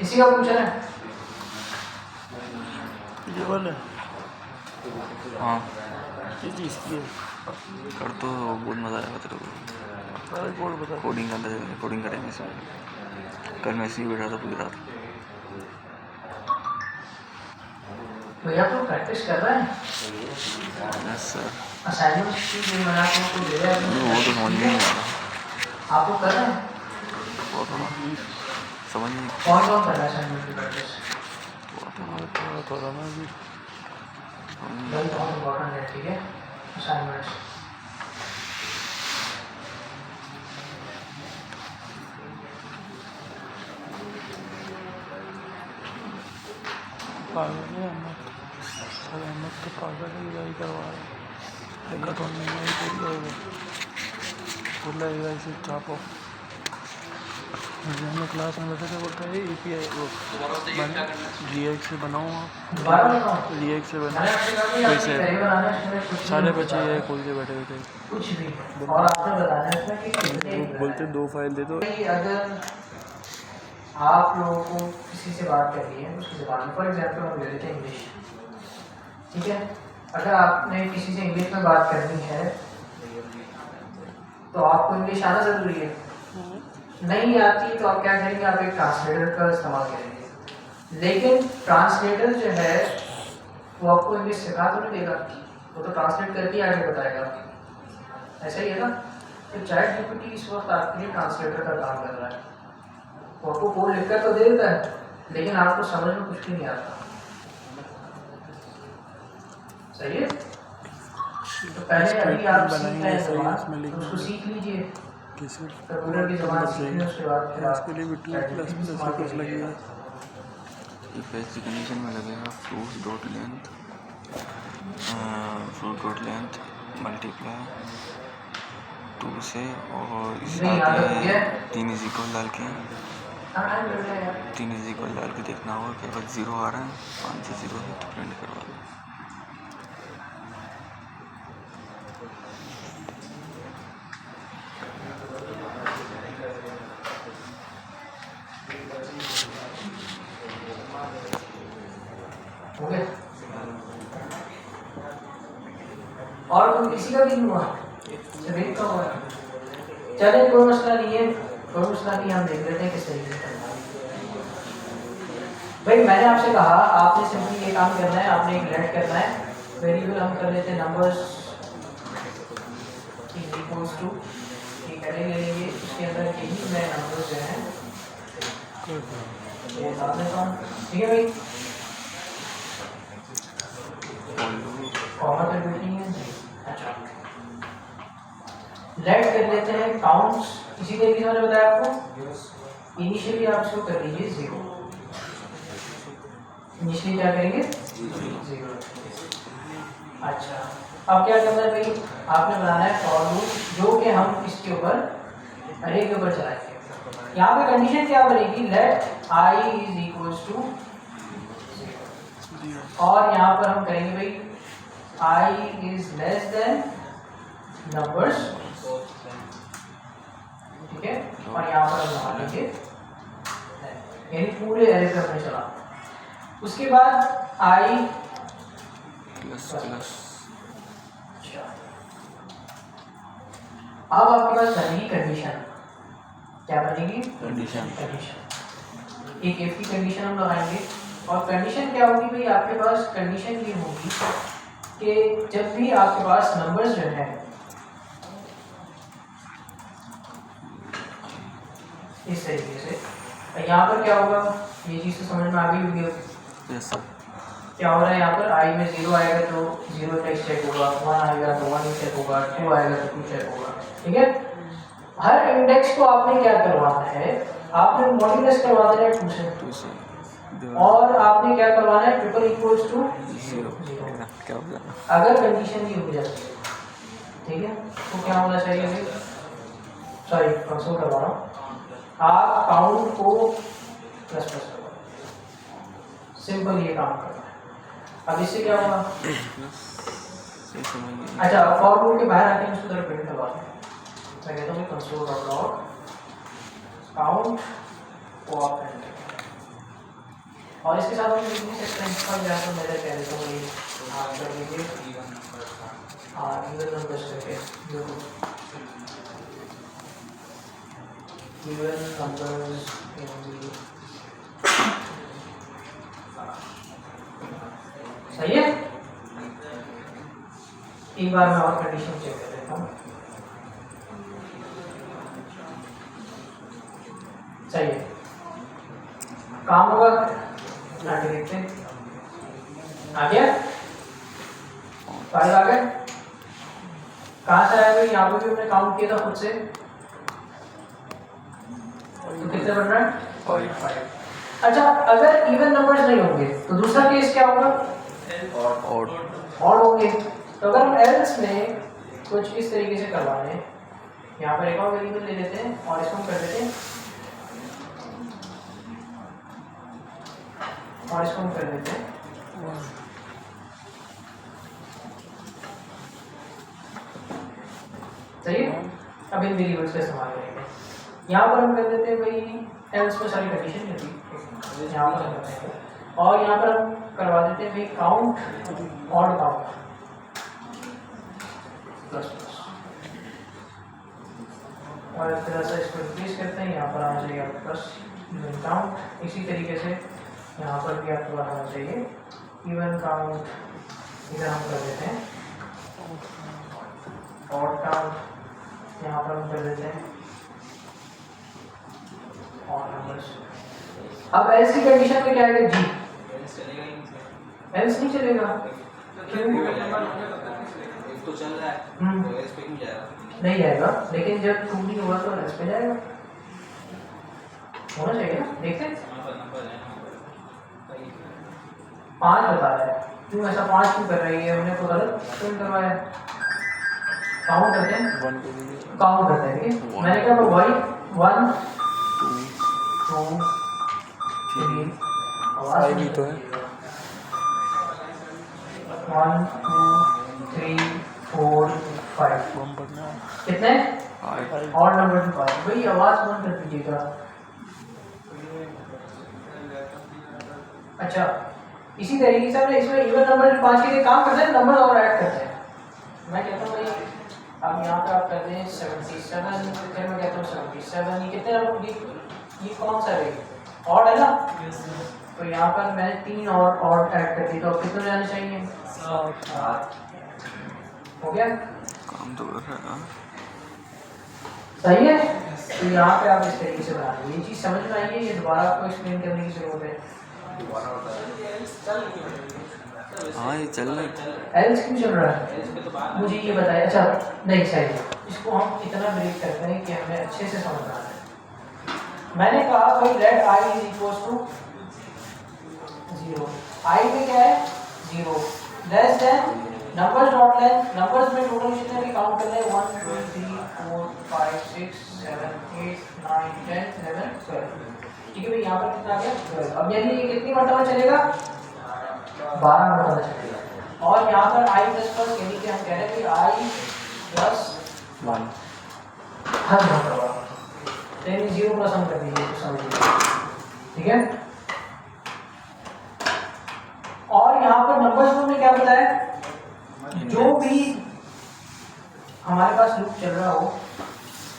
इसी का पूछा है। ये वाला हाँ ये चीज़ की है। कर तो बहुत मज़ा आएगा तेरे को। सारे कोड बता। कोडिंग करते कोडिंग करेंगे इसमें। कल मैं इसी बैठा था पूरी रात। भैया तो प्रैक्टिस कर रहे हैं। Yes sir. असाइनमेंट जो मैंने आपको दे दिया है वो तो समझ में नहीं आ रहा। आप लोग कर रहे हैं? वो तो समझ नहीं कौन कौन कर रहा है असाइनमेंट की प्रैक्टिस? थोड़ा ना भी भाई बहुत इम्पोर्टेंट है, ठीक है? असाइनमेंट्स पागल है अहमद। सारे अहमद तो पागल है, यही करवा रहा है। हैकाथॉन में यही कर जाएगा, बोला है इसे छापो। हम लोग क्लास में बैठे थे, बोलता है API वो React से बनाओ आप। दोबारा बताओ। React से बनाओ। मैंने आपसे कहा कि आप कैसे? पहले बनाना है, इसमें कुछ सारे नहीं बच्चे बताना। ये खोल के बैठे हुए थे। कुछ भी और आपने बताना है इसमें कि कितने वो बोलते 2 फाइल दे दो। भाई अगर आप लोगों को किसी से बात करनी है उसकी ज़बान में, फॉर एग्जाम्पल हम ले लेते हैं इंग्लिश, ठीक है? अगर आपने किसी से इंग्लिश में बात करनी है तो आपको इंग्लिश आना ज़रूरी है। नहीं आती तो आप क्या करेंगे? आप एक ट्रांसलेटर का इस्तेमाल करेंगे, लेकिन ट्रांसलेटर जो है वो आपको इंग्लिश सिखा तो नहीं देगा, वो तो ट्रांसलेट करके आगे बताएगा, ऐसा ही है ना। तो चैट जीपीटी इस वक्त आपके लिए ट्रांसलेटर का काम कर रहा है, वो आपको कोड लिखकर तो दे देता है लेकिन आपको समझ में कुछ भी नहीं आता। सही है, तो पहले अभी आप सीख रहे हैं ज़बान, तो उसको सीख लीजिए, कैसे कंप्यूटर की ज़बान सीख लें, उसके बाद फिर इसके लिए भी टू प्लस लगेगा। इफ ऐसी कंडीशन में लगेगा फ्रूट डॉट लेंथ मल्टीप्लाई 2 से और इस नहीं, याद आगे रखिए। 3 इज इक्वल डाल के हाँ मिल रहा है यार। 3 इज इक्वल डाल के देखना होगा कि अगर 0 आ रहा है 5 से 0 है तो प्रिंट करवा दो। हो गया, और कोई किसी का भी नहीं हुआ, सभी का हुआ। चले कोई मसला नहीं है, कोई मसला नहीं, हम देख लेते हैं किस तरीके से करना है। भाई मैंने आपसे कहा आपने सिंपली ये काम करना है, आपने एक लेट करना है, वेरिएबल हम कर लेते हैं नंबर्स इक्वल्स टू, एक एरे ले लेंगे, उसके अंदर यही मैं नंबर्स जो हैं ये डाल देता हूँ, ठीक है भाई। कॉमा तो कुछ नहीं है। अच्छा, लेट कर लेते हैं काउंट्स, इसी तरीके से मैंने बताया आपको। इनिशियली आप इसको कर लीजिए 0, इनिशियली क्या करेंगे 0। अच्छा, अब क्या करना है भाई, आपने बनाना है फॉर लूप जो कि हम इसके ऊपर अरे के ऊपर चलाएंगे। यहाँ पे कंडीशन क्या बनेगी, let I is equals to, और यहाँ पर हम करेंगे भाई I is less than numbers, ठीक है, और यहाँ पर हम लगा लेंगे, यानी पूरे एरे पे हमने चला। उसके बाद आई प्लस अब आपके पास बनेगी कंडीशन, क्या बनेगी कंडीशन। एक इफ की कंडीशन हम लगाएंगे, और कंडीशन क्या होगी भाई, आपके पास कंडीशन ये होगी कि जब भी आपके पास नंबर्स जो है इस तरीके से, यहाँ पर क्या होगा, ये चीज़ तो समझ में आ गई होगी। Yes sir. क्या हो रहा है यहाँ पर, आई में 0 आएगा तो 0 टेक्स्ट चेक होगा, 1 आएगा तो 1 चेक होगा, 2 आएगा तो 2 चेक होगा, ठीक है। हर इंडेक्स को आपने क्या करवाना है, आपने मॉड्यूलस करवा देना है 2 से, और आपने क्या करवाना है ट्रिपल इक्वल्स टू 0। क्या होगा, अगर कंडीशन ये हो जाती है, ठीक है, तो क्या होना चाहिए भाई, सॉरी कंसोल करवा रहा हूँ, आप काउंट को प्लस करवा, सिंपल ये काम करना है। अब इससे क्या होगा, अच्छा फॉर लूप के बाहर आके उसको जरा प्रिंट करवा दें, मैं कहता हूँ कंसोल डॉट लॉग काउंट को आप प्रिंट करें, और इसके साथ हम लिख नहीं सकते हैं, पर यहाँ पर मेरा कह देता हूँ ये आप कर लीजिए इवन नंबर्स करके इवन नंबर्स सही है। एक बार मैं और कंडीशन चेक कर लेता हूँ, सही है, काम होगा, आगे देखते हैं, आ गया फाइल आ गया, कहाँ से आया भाई, यहाँ पे भी हमने काउंट किया था खुद से, तो कितने बन रहा है 5। अच्छा, अगर इवन नंबर्स नहीं होंगे तो दूसरा केस क्या होगा, और ऑड होंगे, तो अगर हम एल्स में कुछ इस तरीके से करवाने, यहाँ पर एक और वेरिएबल ले लेते हैं और इसको हम कर देते हैं, और इसको हम कर देते हैं सही है। अब इन वेरिएबल्स का इस्तेमाल करेंगे, यहाँ पर हम कर देते हैं भाई एल्स में सारी कंडीशन नहीं होती, यहाँ पर हम करते हैं, और यहाँ पर हम करवा देते हैं भाई count odd count plus plus, और इस तरह से इसको रिप्लेस करते हैं, यहाँ पर आ जाएगा प्लस काउंट। इसी तरीके से यहाँ पर भी आपको बनाना चाहिए इवन काउंट, इधर हम कर देते हैं ऑड काउंट, यहाँ पर हम कर देते हैं ऑड नंबर्स। अब एल्स की कंडीशन में क्या आएगा जी, एल्स नहीं चलेगा तो चल रहा है तो एल्स पे क्यों जाएगा? नहीं जाएगा, लेकिन जब ट्रू नहीं हुआ तो एल्स पे जाएगा, होना चाहिए ना। देखते हैं नंबर है 5 बता रहा है, क्यों ऐसा 5 क्यों कर रही है, हमने तो गलत क्यों करवाया। काउंट करते हैं, 1 को भी काउंट करते हैं, ठीक है। मैंने क्या बोला 1 2 3 5 भी तो है 1 2 3 4 5 बम पड़ना है कितने और नंबर की 5। भाई आवाज बंद कर दीजिएगा। अच्छा इसी तरीके से हमने इसमें इवन नंबर 5 के लिए काम करते हैं, नंबर और ऐड करते हैं। मैं कहता हूँ भाई अब यहाँ पे आप करते हैं 77, फिर मैं कहता हूँ 77, ये कितने नंबर ये कौन सा है ऑड है ना, तो यहाँ पर मैंने 3 और ऐड कर दी, तो अब कितने जाने चाहिए 7 हो गया, काम तो कर रहा है। सही है। तो यहाँ पे आप इस तरीके से बना लीजिए, ये चीज़ समझ में आई है, ये दोबारा आपको एक्सप्लेन करने की जरूरत है। हाँ ये चल रहा है। एल्स क्यों चल रहा है मुझे ये बताइए। अच्छा नहीं सही, इसको हम इतना ब्रेक करते हैं कि हमें अच्छे से समझना है। मैंने कहा भाई let I is equal to 0, I में क्या है 0, less than numbers dot length, numbers में टोटल जितने भी काउंट कर रहे हैं 1 2 3 4 5 6 7 8 9 10 11 12, ठीक है भाई। यहाँ पर कितना आ गया 12। अब यानी ये कितनी मरतबा चलेगा 12 मरतबा चलेगा। और यहाँ पर आई प्लस प्लस यानी कि हम कह रहे हैं कि आई प्लस 1 हर मरतबा, तो यानी 0 प्लस हम कर दीजिए तो समझिए, ठीक है। और यहाँ पर नंबर्स में क्या बताया, जो भी हमारे पास लूप चल रहा हो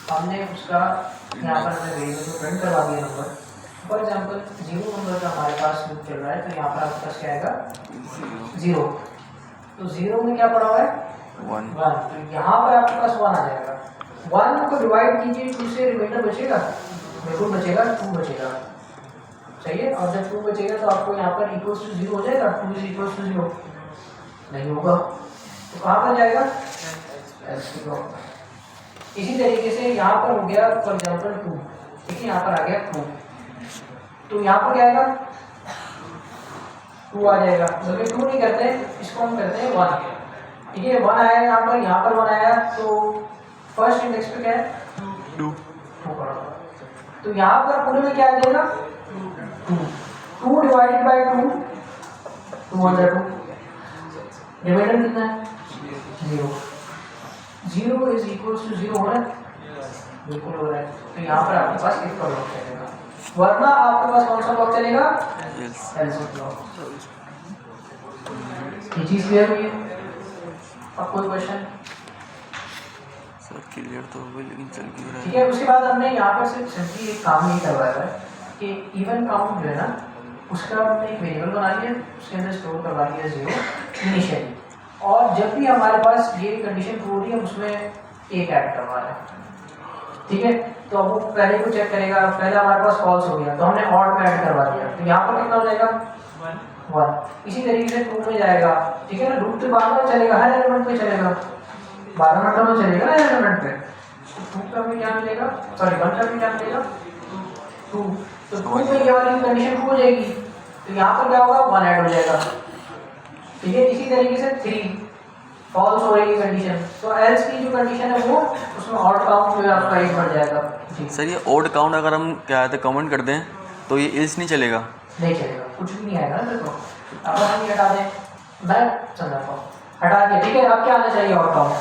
हमने उसका यहाँ पर हमने वेरिएबल को प्रिंट करवा दिया नंबर। फॉर एग्जांपल 0 नंबर का हमारे पास लूप चल रहा है, तो यहाँ पर आपके पास क्या आएगा 0, तो 0 में क्या पड़ा हुआ है 1 तो यहाँ पर आपके पास 1 आ जाएगा। 1 को डिवाइड कीजिए 2 से, रिमाइंडर बचेगा, बिल्कुल बचेगा, 2 बचेगा, सही है। और जब 2 बचेगा तो आपको यहाँ पर इक्वल्स टू 0 हो जाएगा, 2 इज इक्वल्स टू 0 नहीं होगा, तो कहाँ पर जाएगा इसी तरीके से यहाँ पर हो गया फॉर एग्जाम्पल 2, ठीक है, यहाँ पर आ गया 2, तो यहाँ पर क्या आएगा 2 आ जाएगा। बल्कि 2 नहीं करते, इसको हम करते हैं 1, ठीक है। 1 आया यहाँ पर 1 आया, तो फर्स्ट इंडेक्स पे क्या है 2 तो यहाँ पर पूरे में क्या आ जाएगा 2 डिवाइडेड बाई 2 202, डिवाइडर कितना है 0, 0 इज इक्वल्स टू 0 हो रहा है, बिल्कुल हो रहा है। तो यहाँ पर आपके पास एक ब्लॉक चलेगा, वरना आपके पास कौन सा ब्लॉक चलेगा एल्स ब्लॉक। ये चीज क्लियर हुई है? अब कोई क्वेश्चन? सर क्लियर तो हो गई लेकिन चल क्यों रहा ठीक है? है। उसके बाद हमने यहाँ पर सिर्फ सिंपली एक काम नहीं करवाया है कि इवन काउंट जो है ना उसका हमने एक वेरिएबल बना लिया, उसके अंदर स्टोर करवा लिया 0 इनिशियली, और जब भी हमारे पास ये कंडीशन ट्रू हो रही है उसमें एक ऐड करवा रहा है, ठीक है। तो अब वो पहले को चेक करेगा, पहले हमारे पास फॉल्स हो गया तो हमने ऑड में ऐड करवा दिया, तो यहाँ पर कितना हो जाएगा 1। इसी तरीके से 2 में जाएगा, ठीक है ना, लूप तो 12 चलेगा, हर एलिमेंट पे चलेगा, 12 नंबर में चलेगा हर एलिमेंट पे। तो 2 का भी क्या मिलेगा, सॉरी 1 का भी क्या मिलेगा 2, तो 2 में ये वाली कंडीशन ट्रू हो जाएगी, तो यहाँ पर क्या होगा 1 ऐड हो जाएगा, ठीक है। इसी तरीके से 3 फॉल्स हो रही है कंडीशन, तो एल्स की जो कंडीशन है वो उसमें ऑड काउंट जो है आपका 1 बढ़ जाएगा जी। सर ये ऑड काउंट अगर हम क्या है कमेंट कर दें तो ये इल्स नहीं चलेगा? नहीं चलेगा, कुछ भी नहीं आएगा ना देखो। अगर हम ये हटा दें, मैं समझाता हूँ, हटा दिया, ठीक है। अब क्या आना चाहिए ऑड काउंट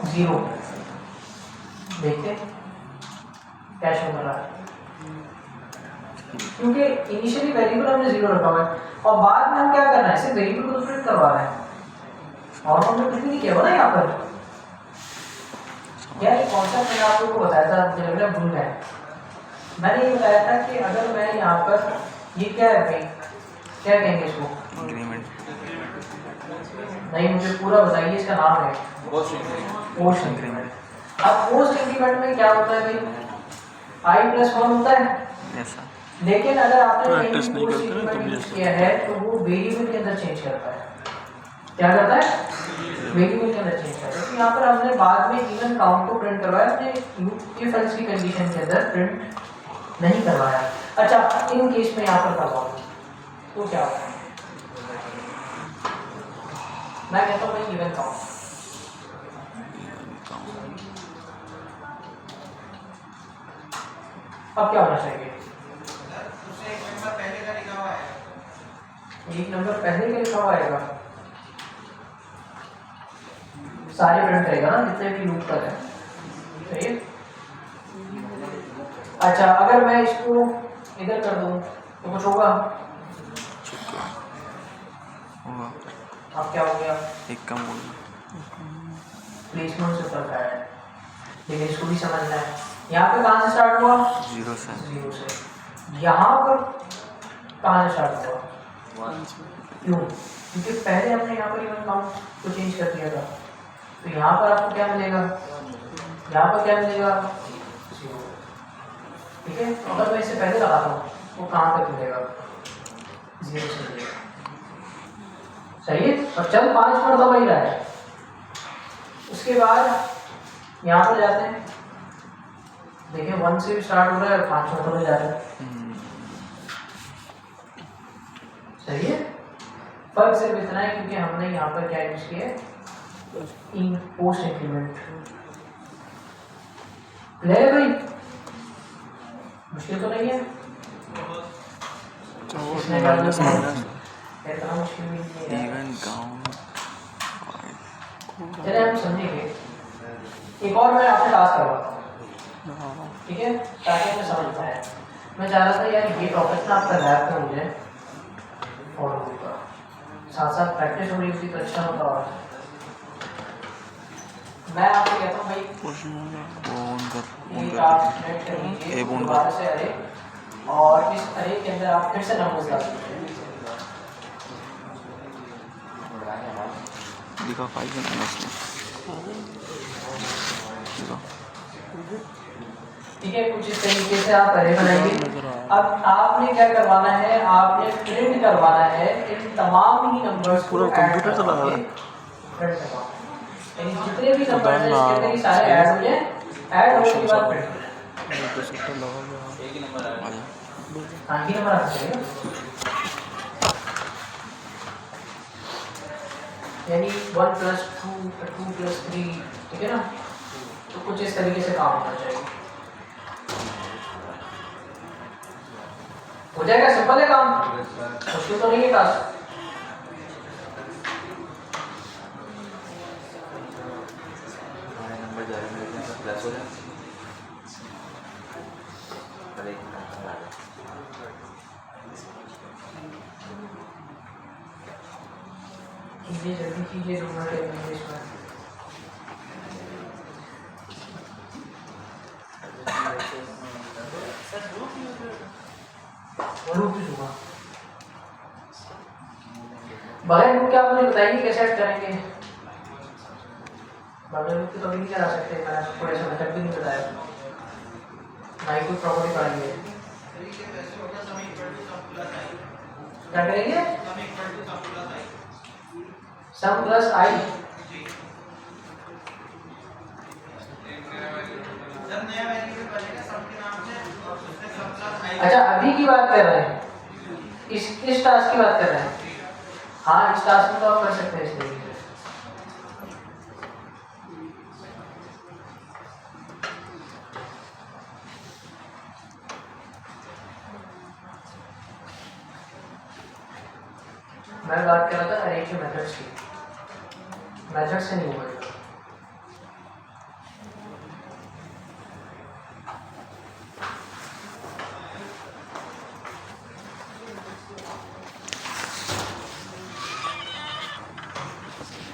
0, देखते क्या शो कर रहा है, क्योंकि इनिशियली वेरिएबल हमने 0 रखा हुआ है और बाद में हम क्या कर रहे हैं, सिर्फ वेरिएबल को प्रिंट करवा रहे हैं और हमने कुछ भी नहीं किया हुआ ना यहाँ पर। यार एक कॉन्सेप्ट मैंने आप लोगों को बताया था, मुझे लग रहा है भूल गए। मैंने ये बताया था कि अगर मैं यहाँ पर ये क्या है भाई, क्या कहेंगे इसको? इंक्रीमेंट नहीं, मुझे पूरा बताइए, इसका नाम है पोस्ट इंक्रीमेंट। अब पोस्ट इंक्रीमेंट में क्या होता है भाई, i+1 होता है, ऐसा लेकिन अगर आपने Practice कहीं नहीं पोस्ट करते ना, इंक्रीमेंट तब यूज ये किया है तो वो वेरिएबल के अंदर चेंज करता है। क्या करता है? वेरिएबल के अंदर चेंज करता है। तो यहाँ पर हमने बाद में इवन काउंट को प्रिंट करवाया, अपने इफ एल्स की कंडीशन के अंदर प्रिंट नहीं करवाया। अच्छा, इन केस में यहाँ पर करवाओ तो क्या होता है? मैं कहता हूँ भाई इवन काउंट, अब क्या होना चाहिए? एक नंबर पहले का लिखा हुआ आएगा, सारे प्रिंट करेगा ना जितने भी लूप तक है, सही है। अच्छा, अगर मैं इसको इधर कर दूं तो कुछ होगा? होगा, अब क्या हो गया? एक कम हो गया। प्लेसमेंट से फर्क आया है, लेकिन इसको भी समझना है। यहाँ पे कहाँ से स्टार्ट हुआ? 0 से। 0 से। यहाँ पर कहाँ से स्टार्ट हुआ? क्यों? क्योंकि पहले हमने यहाँ पर इवन काउंट को चेंज कर दिया था। तो यहाँ पर आपको क्या मिलेगा? यहाँ पर क्या मिलेगा? 0। ठीक है, तो अगर मैं इससे पहले लगाता हूँ वो कहाँ तक मिलेगा? 0 से मिलेगा, सही है। और चल 5 मरतबा ही रहा है। उसके बाद यहाँ पर जाते हैं, देखिए 1 से भी स्टार्ट हो रहा है और 5 मरतबा जा रहा है, सही है। फर्क सिर्फ इतना है क्योंकि हमने यहाँ पर क्या यूज किया है, इन पोस्ट इंक्रीमेंट। क्लियर है भाई? मुश्किल तो नहीं है? इसने कर दिया समझ, इतना मुश्किल भी नहीं है। इवन काउंट चलिए हम समझेंगे। एक और मैं आपसे टास्क करवाता हूँ, ठीक है, ताकि मैं समझ पाए। मैं चाह रहा था यार ये टॉपिक ना आपका लैब में मुझे फॉलो होगा, साथ साथ प्रैक्टिस हो रही होती तो अच्छा होता। और मैं आपको कहता हूँ भाई, एक आप नेट कर लीजिए दोबारा से अरे, और इस अरे के अंदर आप फिर से नंबर्स डाल दीजिए। लिखा 5 है इसमें, ठीक है, कुछ इस तरीके से आप अरे बनाएंगे। अब आपने क्या करवाना है, आपने प्रिंट करवाना है इन तमाम ही नंबर्स को, पूरा कंप्यूटर चला रहा है, प्रिंट करवाना, यानी जितने भी नंबर्स हैं इसके अंदर ये सारे ऐड हो जाए, ऐड होने के बाद प्रिंट करें। हाँ, ही नंबर आना चाहिए, यानी 1 + 2 2 + 3, ठीक है ना। तो कुछ इस तरीके से काम होना चाहिए, हो जाएगा। सिंपल है काम, मुश्किल तो नहीं है टास्क। कीजिए, जल्दी कीजिए, 2 मिनट लगेंगे इसमें। बगैर लूप के आप मुझे बताइए कैसे ऐड करेंगे? बगैर लूप के तो अभी नहीं चला सकते, मैंने आपको थोड़ा सा मेथड भी नहीं बताया, ना ही कोई प्रॉपर्टी पढ़ाएंगे। क्या करेंगे? सम प्लस आई। अच्छा, अभी की बात कर रहे हैं, इस टास्क की बात कर रहे हैं। हाँ, इस टास्क में तो आप कर सकते हैं इस तरीके से। मैं बात कर रहा था अरे के मेथड्स की, मेथड से नहीं होगा।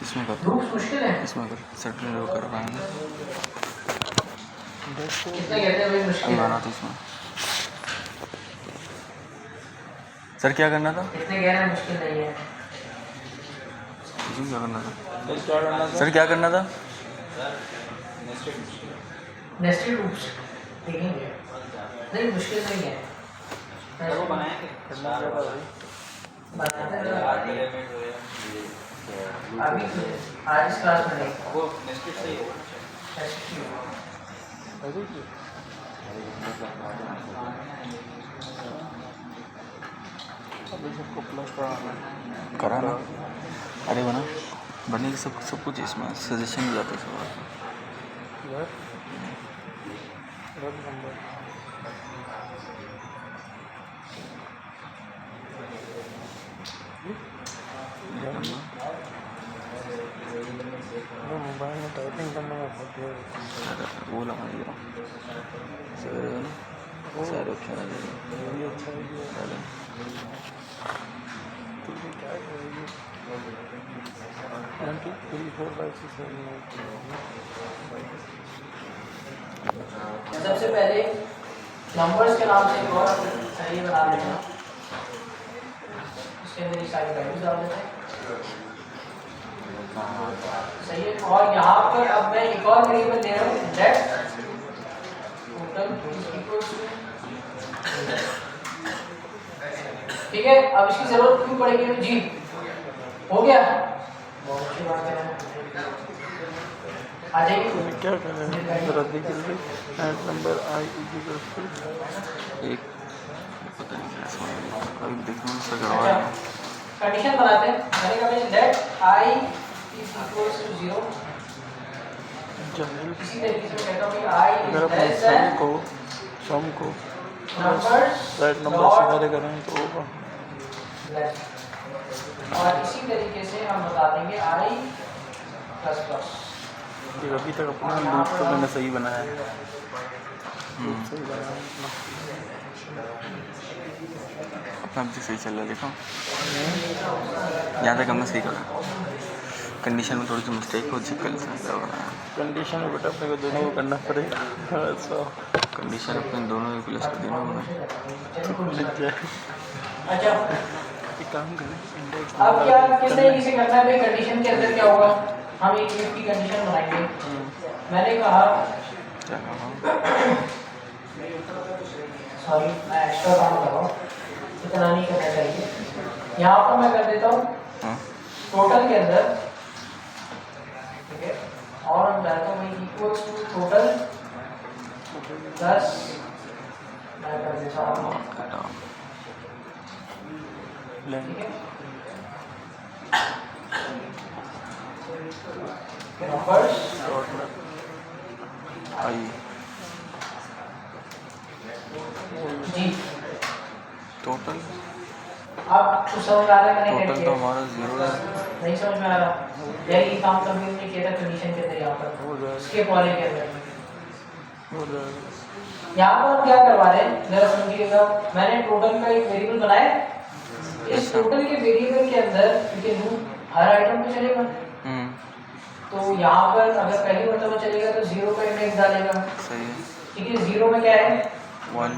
इसमें कर, ग्रुप्स मुश्किल है, इसमें कर सेटल रो कर पाएंगे। कितने कहते हैं भाई मुश्किल अभी है? बना तो इसमें सर क्या करना था? इतने गहरा मुश्किल नहीं है। क्या करना था? सर क्या करना था? सर क्या करना था? नेस्टेड लूप्स देखेंगे, नहीं मुश्किल नहीं है। वो बनाए थे करना क्या था भाई? बनाते हैं अभी आज इस क्लास में नहीं। वो नेस्टेड सही है। अभी की अभी सबको प्लस कराना है। कराना? अरे बना बनेगी सब सब कुछ इसमें सजेशन भी आता है सब। यार रब नंबर मोबाइल में टाइपिंग करने में बहुत देर होती वो लगा दिया सारे ऑप्शन आ है। ये भी अच्छा है कि जाएगा। तू भी क्या करेगी? 1 2 3 4 5 6 7 सबसे पहले नंबर्स के नाम से एक और सही बना लेते हैं। इसके अंदर ये सारी वैल्यूज डाल देते हैं। सही है। और यहाँ पर अब मैं एक और वेरिएबल ले रहा हूँ, let total is equal to. ठीक है, अब इसकी जरूरत क्यों पड़ेगी जी? हो गया, बहुत अच्छी बात है। आ जाइए। क्या करें? रद्दी कर दी and number I is equal to एक पता नहीं क्या समझ में अभी देखने में उसका करवा रहे हैं। कंडीशन बनाते हैं। मैंने कहा let I is equal to 0। General इसी तरीके से मैं कहता हूँ कि आई इज अगर अपने लेस देन सम को नंबर्स राइट नंबर से पहले करें तो होगा। और इसी तरीके से हम बता देंगे आई प्लस प्लस। कि अभी तक अपना लूप तो मैंने सही बनाया है। लूप सही बनाया है अपना भी सही चल रहा है देखो। यहाँ तक हमने सही करा। कंडीशन में थोड़ी सी मिस्टेक हो जिक्कल से बनाया। कंडीशन में बेटा अपने को दोनों को करना पड़ेगा। सो कंडीशन अपने दोनों ही प्लस कर देना होगा। लिख जाए। अच्छा, एक काम करें इंडेक्स अब क्या किस तरीके से करना है भाई? कंडीशन के अंदर क्या होगा? हम एक इफ की कंडीशन बनाएंगे। मैंने कहा क्या कहा? सॉरी मैं एक्स्ट्रा काम कर रहा हूँ, इतना नहीं करना चाहिए। यहाँ पर मैं कर देता हूँ हाँ टोटल के अंदर, ठीक है, और हम चाहता हूँ इक्वल्स टू टोटल प्लस मैं कर देता हूँ, ठीक है, नंबर्स आई जी। टोटल अब कुछ समझ आ रहा है मैंने क्या टोटल किया? तो हमारा 0 है। नहीं समझ में आ रहा? यही काम कभी हमने किया था कंडीशन के अंदर, यहाँ पर हो जाएगा इसके पॉले के अंदर। हो जाएगा। यहाँ पर हम क्या करवा रहे हैं जरा समझिएगा। मैंने टोटल का एक वेरिएबल बनाया। इस टोटल के वेरिएबल के अंदर क्योंकि लूप हर आइटम पे चलेगा, तो यहाँ पर अगर पहली मरतबा चलेगा तो 0 का इंडेक्स डालेगा। सही है। ठीक है, 0 में क्या है? 1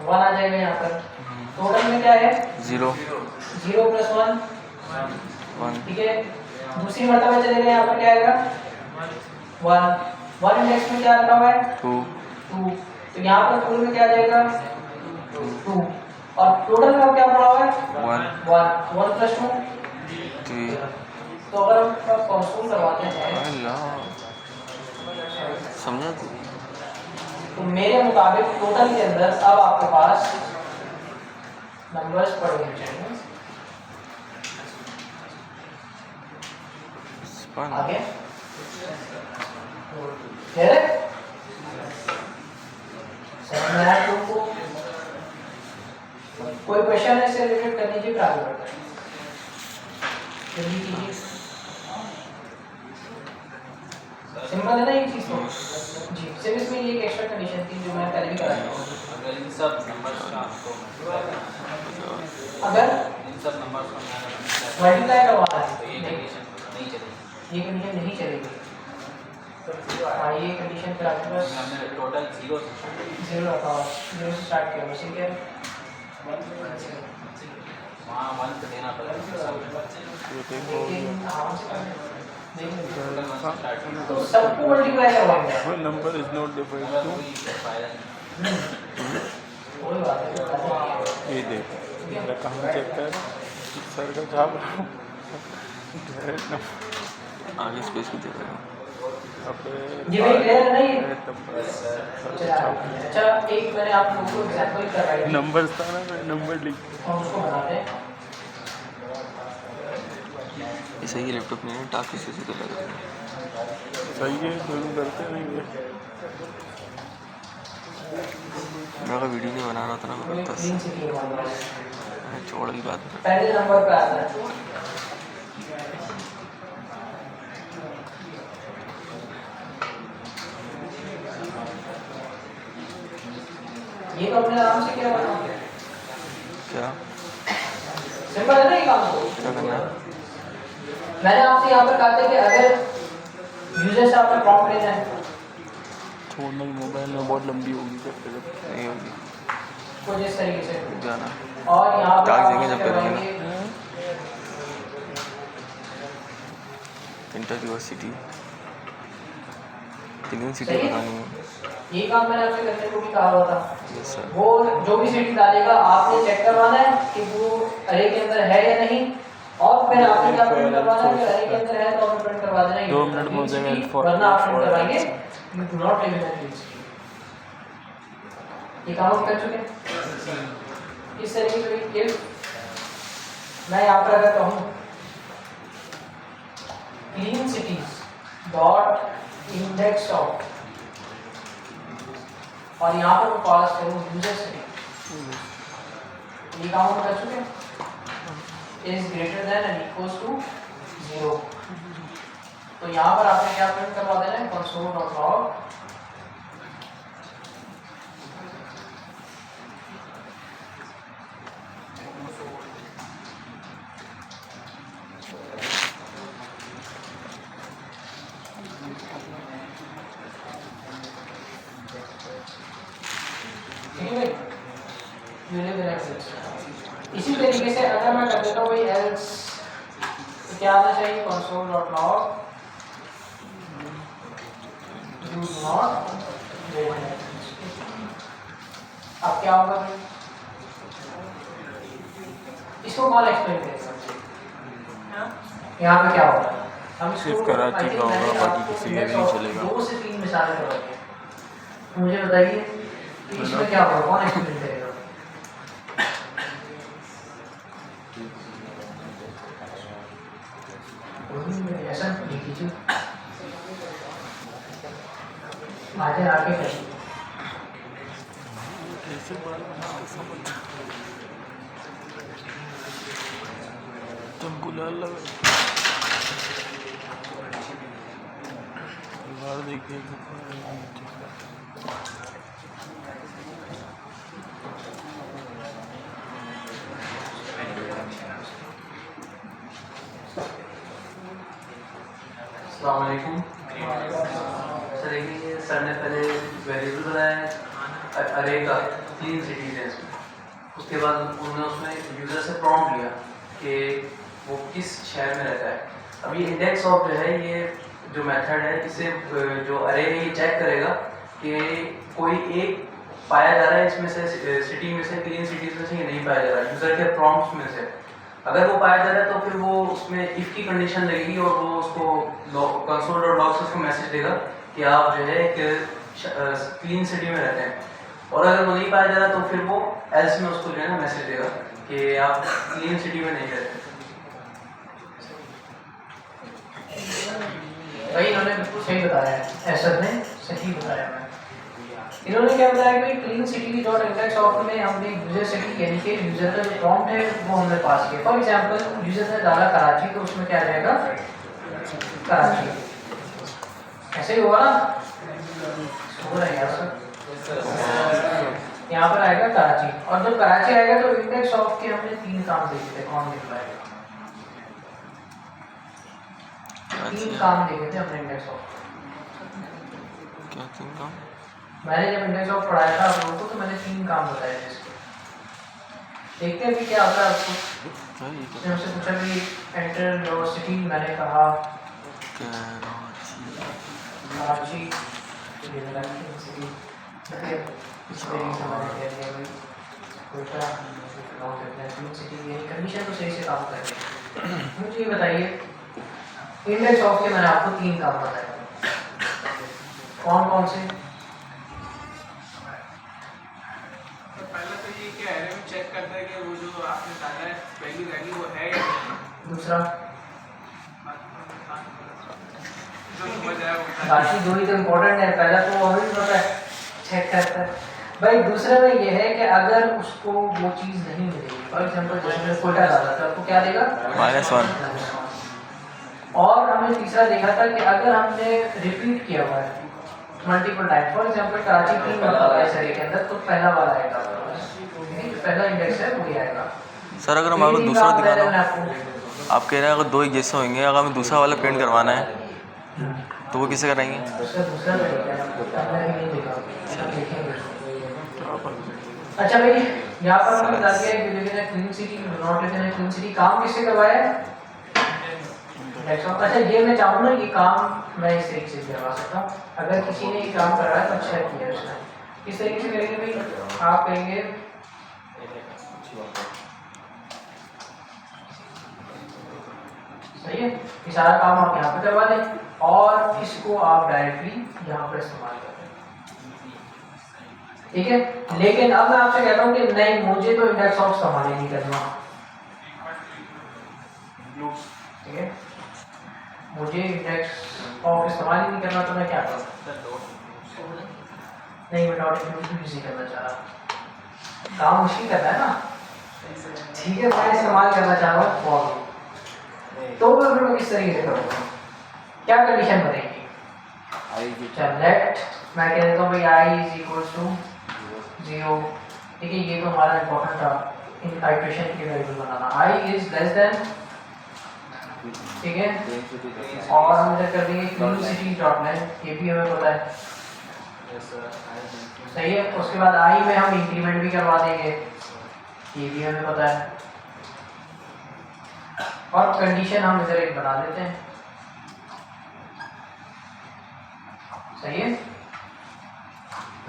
1 आ जाएगा यहाँ पर। टोटल में क्या है? 0 0 प्लस 1। 1 ठीक है, दूसरी मरतबा चलेगा यहाँ पर क्या आएगा? 1 इंडेक्स में क्या रखा हुआ है? 2 2। तो यहाँ पर टोटल में क्या आ जाएगा? 2। और टोटल में अब क्या पड़ा हुआ है? 1 प्लस 2 3 तो अगर हम कंसोल करवाते हैं अल्लाह समझा तू? तो मेरे मुताबिक टोटल के अंदर अब आपके पास नंबर्स पड़ गए चाहिए। आगे समझ में आया तुमको? कोई क्वेश्चन है इससे रिलेटेड कर लीजिए, फिर आगे बढ़ते हैं। जल्दी कीजिए, सिंपल है ना ये चीज तो जी। सिर्फ इसमें ये एक एक्स्ट्रा कंडीशन थी जो मैं पहले भी करा चुका हूं। अगर इन सब नंबर्स का आपको अगर इन सब नंबर्स को मल्टीप्लाई करवाना है तो ये कंडीशन नहीं चलेगी। ये कंडीशन नहीं चलेगी। हाँ, ये कंडीशन फिर आपके पास हमने टोटल 0 0 रखा हुआ, 0 से स्टार्ट किया, ठीक है। वहाँ 1 देना पड़ेगा। ये देखो लेकिन आराम से कर लेंगे। हाँ तो सबको मल्टीप्लाई करवाएंगे। Number is not defined to कोई बात नहीं। ये देख मेरा काम चेक कर सर का छाप आगे स्पेस भी दे रहा है। ये भी क्लियर है नहीं? नंबर अच्छा एक मैंने आप लोगों को एग्जांपल करवाई थी, था ना मैं नंबर लिख हम उसको बनाते हैं। ऐसे ही लैपटॉप में टास्क इसी से कर लगा है। सही है दोनों करते नहीं है मैं अगर वीडियो नहीं बना रहा था ना कोई मैं बस क्लीन सिटी बना रहा है। छोड़ की बात कर। पहले नंबर पे आता है। ये तो अपने आराम से किया बना क्या सिंपल है ना ये काम तो। क्या करना है? मैंने आपसे यहाँ पर कहा था कि अगर यूजर से आपने प्रॉम्प्ट लेना है छोड़ना ही मोबाइल में बहुत लंबी होगी करते नहीं होगी कुछ इस तरीके से, जाना और यहाँ पर टास्क आप देंगे उसे जब करेंगे ना। करवाएंगे इंटर यूनिवर्सिटी क्लीन सिटी सही है? बतानी है। ये काम मैंने आपसे करने को भी कहा हुआ था। Yes sir. वो जो भी सिटी डालेगा आपने चेक करवाना है कि वो अरे के अंदर है या नहीं, और फिर आपने क्या प्रिंट करवाना है कि अरे के अंदर है तो आपने प्रिंट करवा देना है 2 मिनट में हो जाएगा L4 वरना आप प्रिंट करवाएंगे you do not live in that place. ये काम आप कर चुके हैं इस तरीके से। मैं यहाँ पर अगर कहूँ clean cities dot index of, और यहाँ पर मैं पास करूँ यूजर सिटी, ये काम हम कर चुके हैं। Is greater than and equals to 0, तो यहाँ पर आपने क्या प्रिंट करवा देना है console.log इसी तरीके से अगर मैं कर देता हूँ वही else, तो क्या आना चाहिए console.log do not read। अब क्या होगा फिर? इसको कौन एक्सप्लेन करेगा? यहाँ पे क्या होगा? हम इसको सिर्फ कराची I think का होगा, मैंने बाकी आपको किसी में भी index नहीं of चलेगा। 2 से 3 मिसालें करवाई हैं। मुझे बताइए कि इसमें क्या होगा, कौन एक्सप्लेन करेगा? ऐसा लिख लीजिए, आगे आगे करिए। कैसे बाल बनाते समझ तुम गुलाल लगा बाहर देखिए अस्सलाम वालेकुम सर। देखिए सर ने पहले वेरिएबल बनाया अरे का क्लीन सिटीज है इसमें, उसके बाद उन्होंने उसमें यूज़र से प्रॉम्प्ट लिया कि वो किस शहर में रहता है। अब ये इंडेक्स ऑफ जो है, ये जो मेथड है, इसे जो अरे है ये चेक करेगा कि कोई एक पाया जा रहा है इसमें से, सिटी में से, क्लीन सिटीज में से, ये नहीं पाया जा रहा है यूज़र के प्रॉम्प्ट्स में से। अगर वो पाया जा रहा है तो फिर वो उसमें इफ की कंडीशन लगेगी और वो उसको console.log से उसको मैसेज देगा कि आप जो है क्लीन सिटी में रहते हैं। और अगर वो नहीं पाया जा रहा तो फिर वो एल्स में उसको जो है ना मैसेज देगा कि आप क्लीन सिटी में नहीं रहते। भाई इन्होंने बिल्कुल सही बताया है, ऐसा ने सही बताया है। इन्होंने क्या बताया कि भाई क्लीन सिटी की डॉट इंडेक्स ऑफ में हमने यूजर सिटी यानी कि यूजर का जो प्रॉम्प्ट है वो हमने पास किया। फॉर एग्जांपल यूजर ने डाला कराची, तो उसमें क्या जाएगा कराची, ऐसे ही होगा ना, हो रहा है यार सर। यहाँ पर आएगा कराची, और जब कराची आएगा तो इंडेक्स ऑफ के हमने 3 काम देखे थे, कौन निकलाएगा? 3 काम देखे थे हमने इंडेक्स ऑफ। क्या 3 काम? मैंने जब इंडेक्स ऑफ पढ़ाया था आप लोगों को तो मैंने 3 काम बताए थे इसके। देखते हैं भी क्या होता है आपको। उसने मुझसे पूछा भी एंटर योर सिटी, मैंने कहा कराची, कंडीशन तो सही से काम कर रही है। मुझे ये बताइए इंडेक्स ऑफ के मैंने आपको 3 काम बताए, कौन कौन से? तो पहले तो ये कि एरे में चेक करता है कि वो जो आपने डाला है वैल्यू वो है या नहीं। दूसरा जो समझ आया वो बता बाकी 2 ही तो इम्पोर्टेंट है, पहला तो हमें भी पता है, चेक करता है भाई। दूसरे में ये है कि अगर उसको वो चीज़ नहीं मिलेगी, फॉर एग्जांपल जैसे कोटा डाला था आपको क्या देगा -1। और हमने तीसरा देखा था कि अगर हमने रिपीट किया हुआ है multiple time, for example Karachi 3 मरतबा है सर के अंदर, तो पहला वाला आएगा, जो पहला इंडेक्स है वही आएगा। सर अगर हम आपको दूसरा दिखा दो, आपको आप कह रहे हैं अगर 2 एक जैसे होंगे, अगर हमें दूसरा वाला पेंट करवाना है तो वो किसे कराएंगे? उसका दूसरा तरीका है, आपने नहीं देखा, देखेंगे। अच्छा भाई यहाँ पर हमने बता दिया कि living in clean city, not living in clean city, काम किससे करवाया है? अच्छा ये मैं चाहूँगा ये काम मैं इस तरीके से करवा सकता हूँ, अगर किसी ने ये काम कराया तो अच्छा किया उसने। किस तरीके से करेंगे भाई? आप कहेंगे सही है, ये सारा काम आप यहाँ पे करवा दें और इसको आप डायरेक्टली यहाँ पर इस्तेमाल करें, ठीक है। लेकिन अब मैं आपसे कहता हूँ कि नहीं मुझे तो इंडेक्स ऑफ इस्तेमाल नहीं करना, ठीक है, मुझे इंडेक्स ऑफ इस्तेमाल ही नहीं करना, तो मैं क्या करूँ? नहीं मैं डॉट इंक्लूड यूज करना चाह रहा, काम मुश्किल करना है ना, ठीक है, मैं इस्तेमाल करना चाह रहा हूँ फॉर, तो फिर मैं किस तरीके से करूँगा? क्या कंडीशन बनेगी? चल लेट मैं कह देता हूँ भाई आई इज इक्वल टू 0, ठीक है, ये तो हमारा इंपॉर्टेंट था इन आइट्रेशन की variable banana, I is less then, ठीक है, और हम इधर कर देंगे क्लीन सिटी डॉट नेट, ये भी हमें पता है, सही है। उसके बाद आई में हम इंक्रीमेंट भी करवा देंगे, ये भी हमें पता है, और कंडीशन हम इधर एक बना देते हैं, सही है।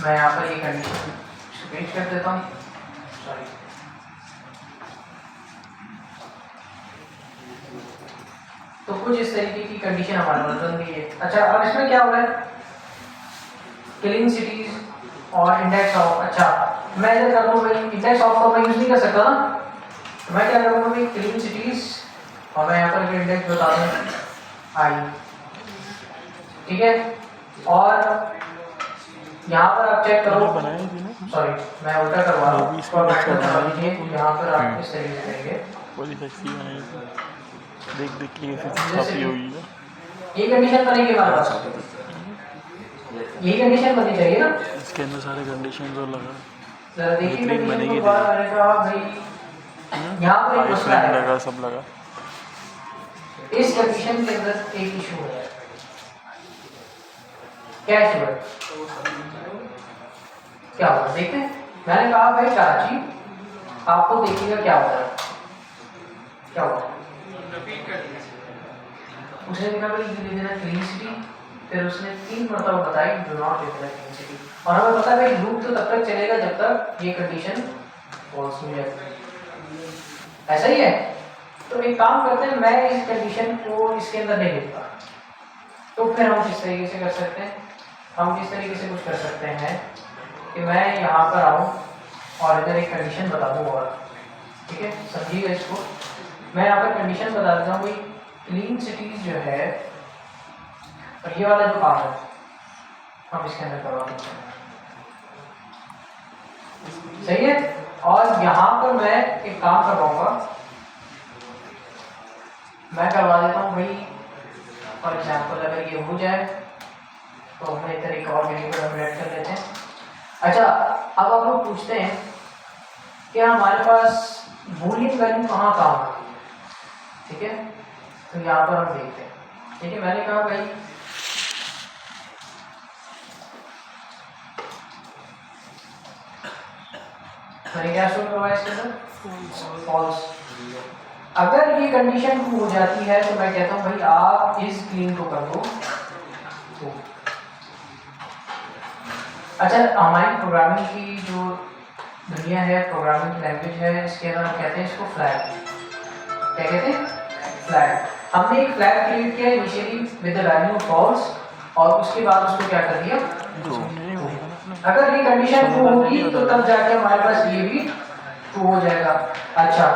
मैं यहाँ पर ये कंडीशन पेश कर देता हूँ, सॉरी, तो कुछ इस तरीके की कंडीशन हमारे पास बन गई है। अच्छा अब इसमें क्या हो रहा है? क्लीन सिटीज और इंडेक्स ऑफ, अच्छा मैं इधर कर दूँ भाई इंडेक्स ऑफ को मैं यूज नहीं कर सकता ना, तो मैं क्या करूँगा भाई क्लीन सिटीज और मैं यहाँ पर इंडेक्स बता दूँ आई, ठीक है, और यहाँ पर आप चेक करो, सॉरी मैं उल्टा करवा रहा हूँ, यहाँ पर आप इस तरीके से करेंगे, देख देख के काफ़ी होगी ना, ये कंडीशन बनेगी हमारे पास, यही कंडीशन बननी चाहिए ना, इसके अंदर सारे कंडीशन जो लगा जरा देखिए बेहतरीन कंडीशन बनेगी, को बाहर मैंने कहा भाई यहाँ पर एक मसला आइसलैंड है, लगा सब लगा, इस कंडीशन के अंदर एक इशू है, क्या इशू है, क्या होगा देखते हैं। मैंने कहा भाई कराची, आपको देखिएगा क्या होता है, क्या होगा, रिपीट कर दिया। उसने देखा भाई ये देना क्लीन सिटी, फिर उसने 3 मरतबा बताई do not live in clean city, और हमें पता है भाई लूप तो तब तक चलेगा जब तक ये कंडीशन फॉल्स मिले, ऐसा ही है। तो एक काम करते हैं, मैं इस कंडीशन को इसके अंदर नहीं लिखता, तो फिर हम किस तरीके से कर सकते हैं, हम किस तरीके से कुछ कर सकते हैं कि मैं यहाँ पर आऊँ और इधर एक कंडीशन बता दूँ, और ठीक है समझिएगा इसको, मैं यहाँ पर कंडीशन बता देता हूँ भाई क्लीन सिटीज जो है, और ये वाला जो काम है हम इसके अंदर करवा देते हैं, सही है। और यहाँ पर मैं एक काम करवाऊंगा, मैं करवा देता हूँ भाई फॉर एग्जाम्पल अगर ये हो जाए तो हम इधर एक और वेरिएबल हम ऐड कर लेते हैं। अच्छा अब आप लोग पूछते हैं कि हमारे पास बूलियन वैल्यू कहाँ काम आती है, ठीक है, तो यहाँ पर हम देखते हैं, ठीक है। मैंने कहा भाई मैंने क्या शो करवाया इसके अंदर, फॉल्स। अगर ये कंडीशन ट्रू हो जाती है तो मैं कहता हूँ भाई आप इस क्लीन को कर दो। तो अच्छा, हमारी प्रोग्रामिंग की जो दुनिया है, प्रोग्रामिंग की लैंग्वेज है, इसके अंदर हम कहते हैं इसको फ्लैग। क्या कहते हैं? फ्लैग। हमने एक फ्लैग क्रिएट किया initially with the value false और उसके बाद उसको क्या कर दिया? अगर ये कंडीशन ट्रू होगी तो तब जाके हमारे पास ये भी ट्रू हो जाएगा। अच्छा,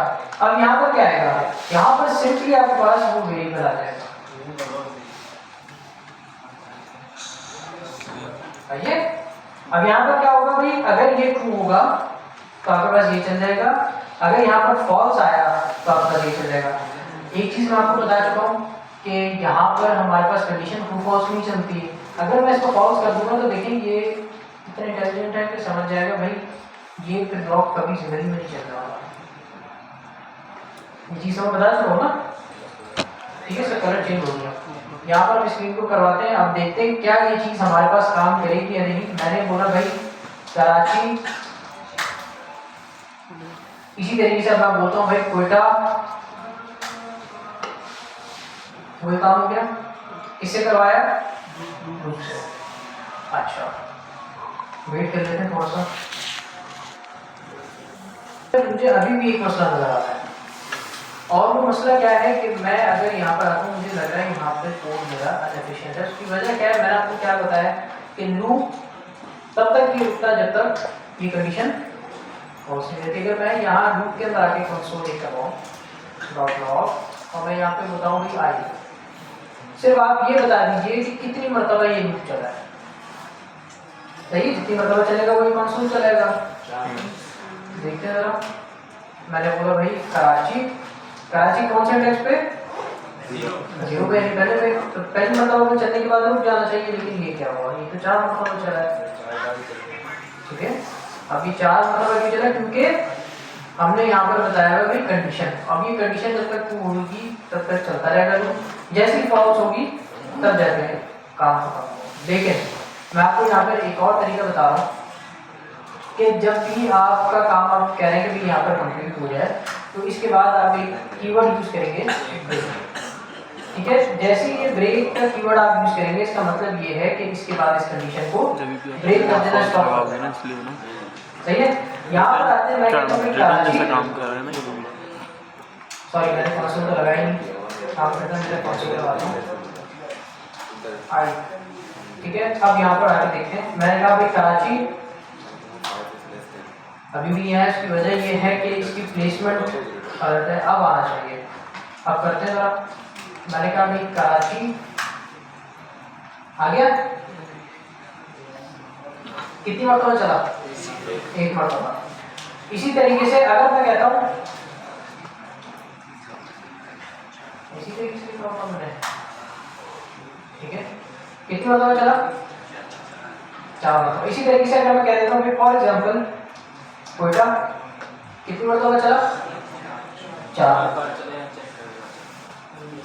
अब यहाँ पर क्या आएगा? यहाँ पर सिंपली आपके पास वो वेरिएबल आ जाएगा। आइए, अब यहाँ पर क्या होगा भाई? अगर ये ट्रू होगा तो आपके पास ये चल जाएगा, अगर यहाँ पर फॉल्स आया तो आपके पास ये चल जाएगा। एक चीज मैं आपको बता चुका हूँ कि यहाँ पर हमारे पास कंडीशन ट्रू फॉल्स नहीं चलती है। अगर मैं इसको फॉल्स कर दूंगा तो देखिए ये इतना इंटेलिजेंट है कि समझ जाएगा भाई ये फिर ब्लॉक कभी जिंदगी में नहीं चलने वाला। ये चीज़ मैं बता चुका हूँ ना? ठीक है सर, कलर चेंज हो गया। यहाँ पर हम स्क्रीन को करवाते हैं, अब देखते हैं क्या ये चीज़ हमारे पास काम करेगी या नहीं। मैंने बोला भाई कराची, इसी तरीके से अब मैं बोलता हूँ भाई क्वेटा, वही काम हो गया। किससे करवाया? ग्रुप से। अच्छा, वेट कर लेते हैं थोड़ा सा। मुझे अभी भी एक मसला नजर आ रहा है, और वो मसला क्या है कि मैं अगर यहाँ पर आता हूँ मुझे लग रहा है यहाँ पर कोड मेरा अनएफिशिएंट है। उसकी वजह क्या है? मैंने आपको क्या बताया कि लूप तब तक ये रुकता जब तक ये कंडीशन फॉल्स नहीं रहती। अगर मैं यहाँ लूप के अंदर आके कंसोल एक करवाऊँ डॉट लॉग और मैं यहाँ पे बताऊँ भाई आई, सिर्फ आप ये बता दीजिए कि कितनी मरतबा ये लूप चला है। सही, जितनी मरतबा चलेगा वही कंसोल चलेगा। देखते हैं जरा, मैंने बोला भाई कराची, कराची कौन से इंडेक्स पे? 0 पे। पहले पे तो पहली मरतबा में चलने के बाद रुक जाना चाहिए, लेकिन ये क्या हुआ? ये तो 4 मरतबा चला है। ठीक है, अब ये 4 मरतबा क्यों चला? क्योंकि हमने यहाँ पर बताया हुआ भाई कंडीशन। अब ये कंडीशन जब तक ट्रू होगी तब तक चलता रहेगा लूप, जैसे ही फॉल्स होगी तब जाके काम खत्म होगा। लेकिन मैं आपको यहाँ पर एक और तरीका बता रहा हूँ कि जब भी आपका काम आप कह रहे हैं कि भी यहाँ पर कंप्लीट हो जाए तो इसके बाद आप एक कीवर्ड यूज करेंगे ब्रेक। ठीक है, जैसे ये ब्रेक का कीवर्ड आप यूज करेंगे इसका मतलब ये है कि इसके बाद इस कंडीशन को ब्रेक कर देना, स्टॉप कर देना। सही है, यहाँ पर आते हैं मैं कहता हूँ काम कर रहे हैं। सॉरी, मैंने कंसोल तो लगाया नहीं, आप कहते हैं मेरे कंसोल लगाता हूँ आई। ठीक है, अब यहाँ पर आके देखते हैं। मैंने कहा भाई कराची अभी भी यहाँ है, इसकी वजह ये है कि इसकी प्लेसमेंट गलत है, अब आना चाहिए। अब करते हैं जरा, मैंने कहा भाई कराची आ गया। कितनी मरतबा चला? 1 मरतबा। इसी तरीके से अगर मैं कहता हूँ, इसी तरीके से मैंने, ठीक है, कितनी मरतबा चला? 4 मरतबा। इसी तरीके से अगर मैं कह देता हूँ फॉर एग्जाम्पल कोयटा, कितनी मरतबा चला? 4।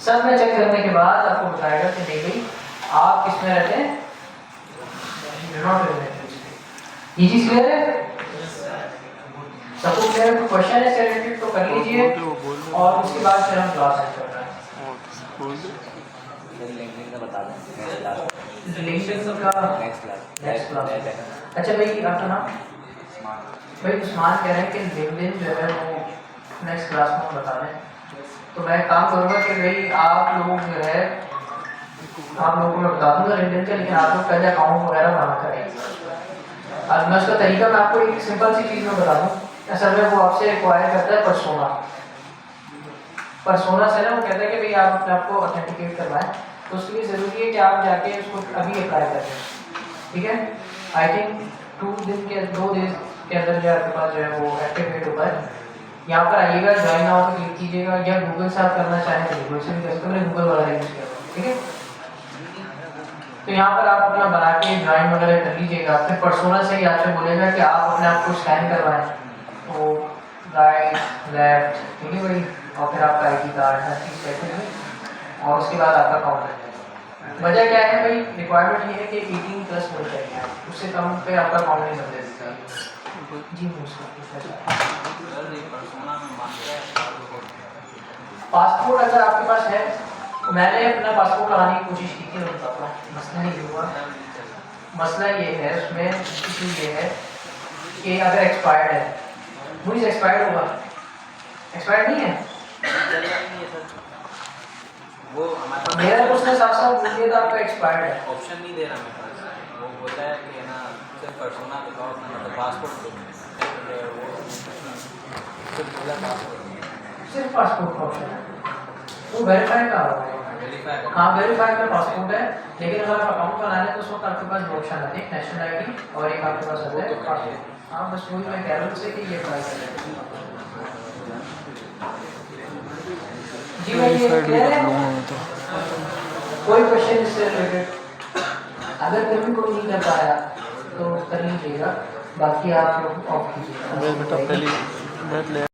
सब में चेक करने के बाद आपको बताएगा कि नहीं भाई आप किसमें रहते हैं? ये चीज क्लियर है? सबको क्लियर है? क्वेश्चन है सेलेक्टेड तो कर लीजिए और उसके बाद फिर हम क्लास एंड करना है। लिंक्डइन का नेक्स्ट क्लास। अच्छा भाई आपका नाम? भाई उस्मान कह रहे हैं कि लिंक्डइन जो है वो नेक्स्ट क्लास में बता दें। तो मैं काम करूँगा कि भाई आप लोग जो है, आप लोगों को मैं बता दूँगा लिंक्डइन का, लेकिन आप लोग पहले अकाउंट वगैरह बना करें। अब मैं उसका तरीका मैं आपको एक सिंपल सी चीज़ में बता दूँ। असल में वो आपसे रिक्वायर करता है पर्सोना। पर्सोना से ना वो कहता है कि भाई आप अपने आपको ऑथेंटिकेट करवाएं, तो उसके लिए ज़रूरी है कि आप जाके उसको अभी अप्लाई करें। ठीक है, आई थिंक 2 दिन के अंदर जो आपके पास जो है वो एक्टिवेट होगा। यहाँ पर आइएगा, ज्वाइन नाउ पे क्लिक कीजिएगा, या गूगल से आप करना चाहें तो गूगल से भी कर सकते हैं। मैंने गूगल वाला यूज़ किया। ठीक है, तो यहाँ पर आप अपना बना के ज्वाइन वगैरह कर लीजिएगा। फिर पर्सोना से ही आपसे बोलेगा कि आप अपने आप को स्कैन करवाएं, तो राइट लेफ्ट, ठीक है भाई, और फिर आपका ID कार्ड हर चीज़ सेट, और उसके बाद आपका अकाउंट है। वजह क्या है भाई? रिक्वायरमेंट ये है कि 18+ होना चाहिए, उससे कम पे आपका अकाउंट नहीं बन सकता। जी मोस्ट पासपोर्ट अगर आपके पास है, मैंने अपना पासपोर्ट लगाने की कोशिश की थी, मसला नहीं हुआ। मसला ये है उसमें, इशू ये है कि अगर एक्सपायर्ड है, मुझे एक्सपायर्ड होगा, एक्सपायर्ड नहीं है वो हमारे मेरा तो उसने साफ साफ बोल दिया था आपका एक्सपायर्ड है। ऑप्शन नहीं दे रहा मेरे पास। वो बोलता है कि ना सिर्फ पर्सोना दिखाओ अपना, मतलब पासपोर्ट दो। वो सिर्फ बोला पासपोर्ट, सिर्फ पासपोर्ट का ऑप्शन है, वो वेरीफाई का होगा। वेरीफाई करो। हाँ वेरीफाई का पासपोर्ट है, लेकिन अगर आप अकाउंट बनाना है तो उस वक्त आपके पास दो ऑप्शन आते हैं, नेशनल आईडी और एक आपके पास आता है पासपोर्ट। हाँ बस वही मैं कह रहा हूँ उससे कि ये अप्लाई कर लें। जी भाई ये क्लियर है? कोई क्वेश्चन इससे रिलेटेड अगर फिर भी कोई नहीं कर पाया तो कर लीजिएगा, बाकी आप लोग ऑफ कीजिएगा। बेटा पहली बैठ ले।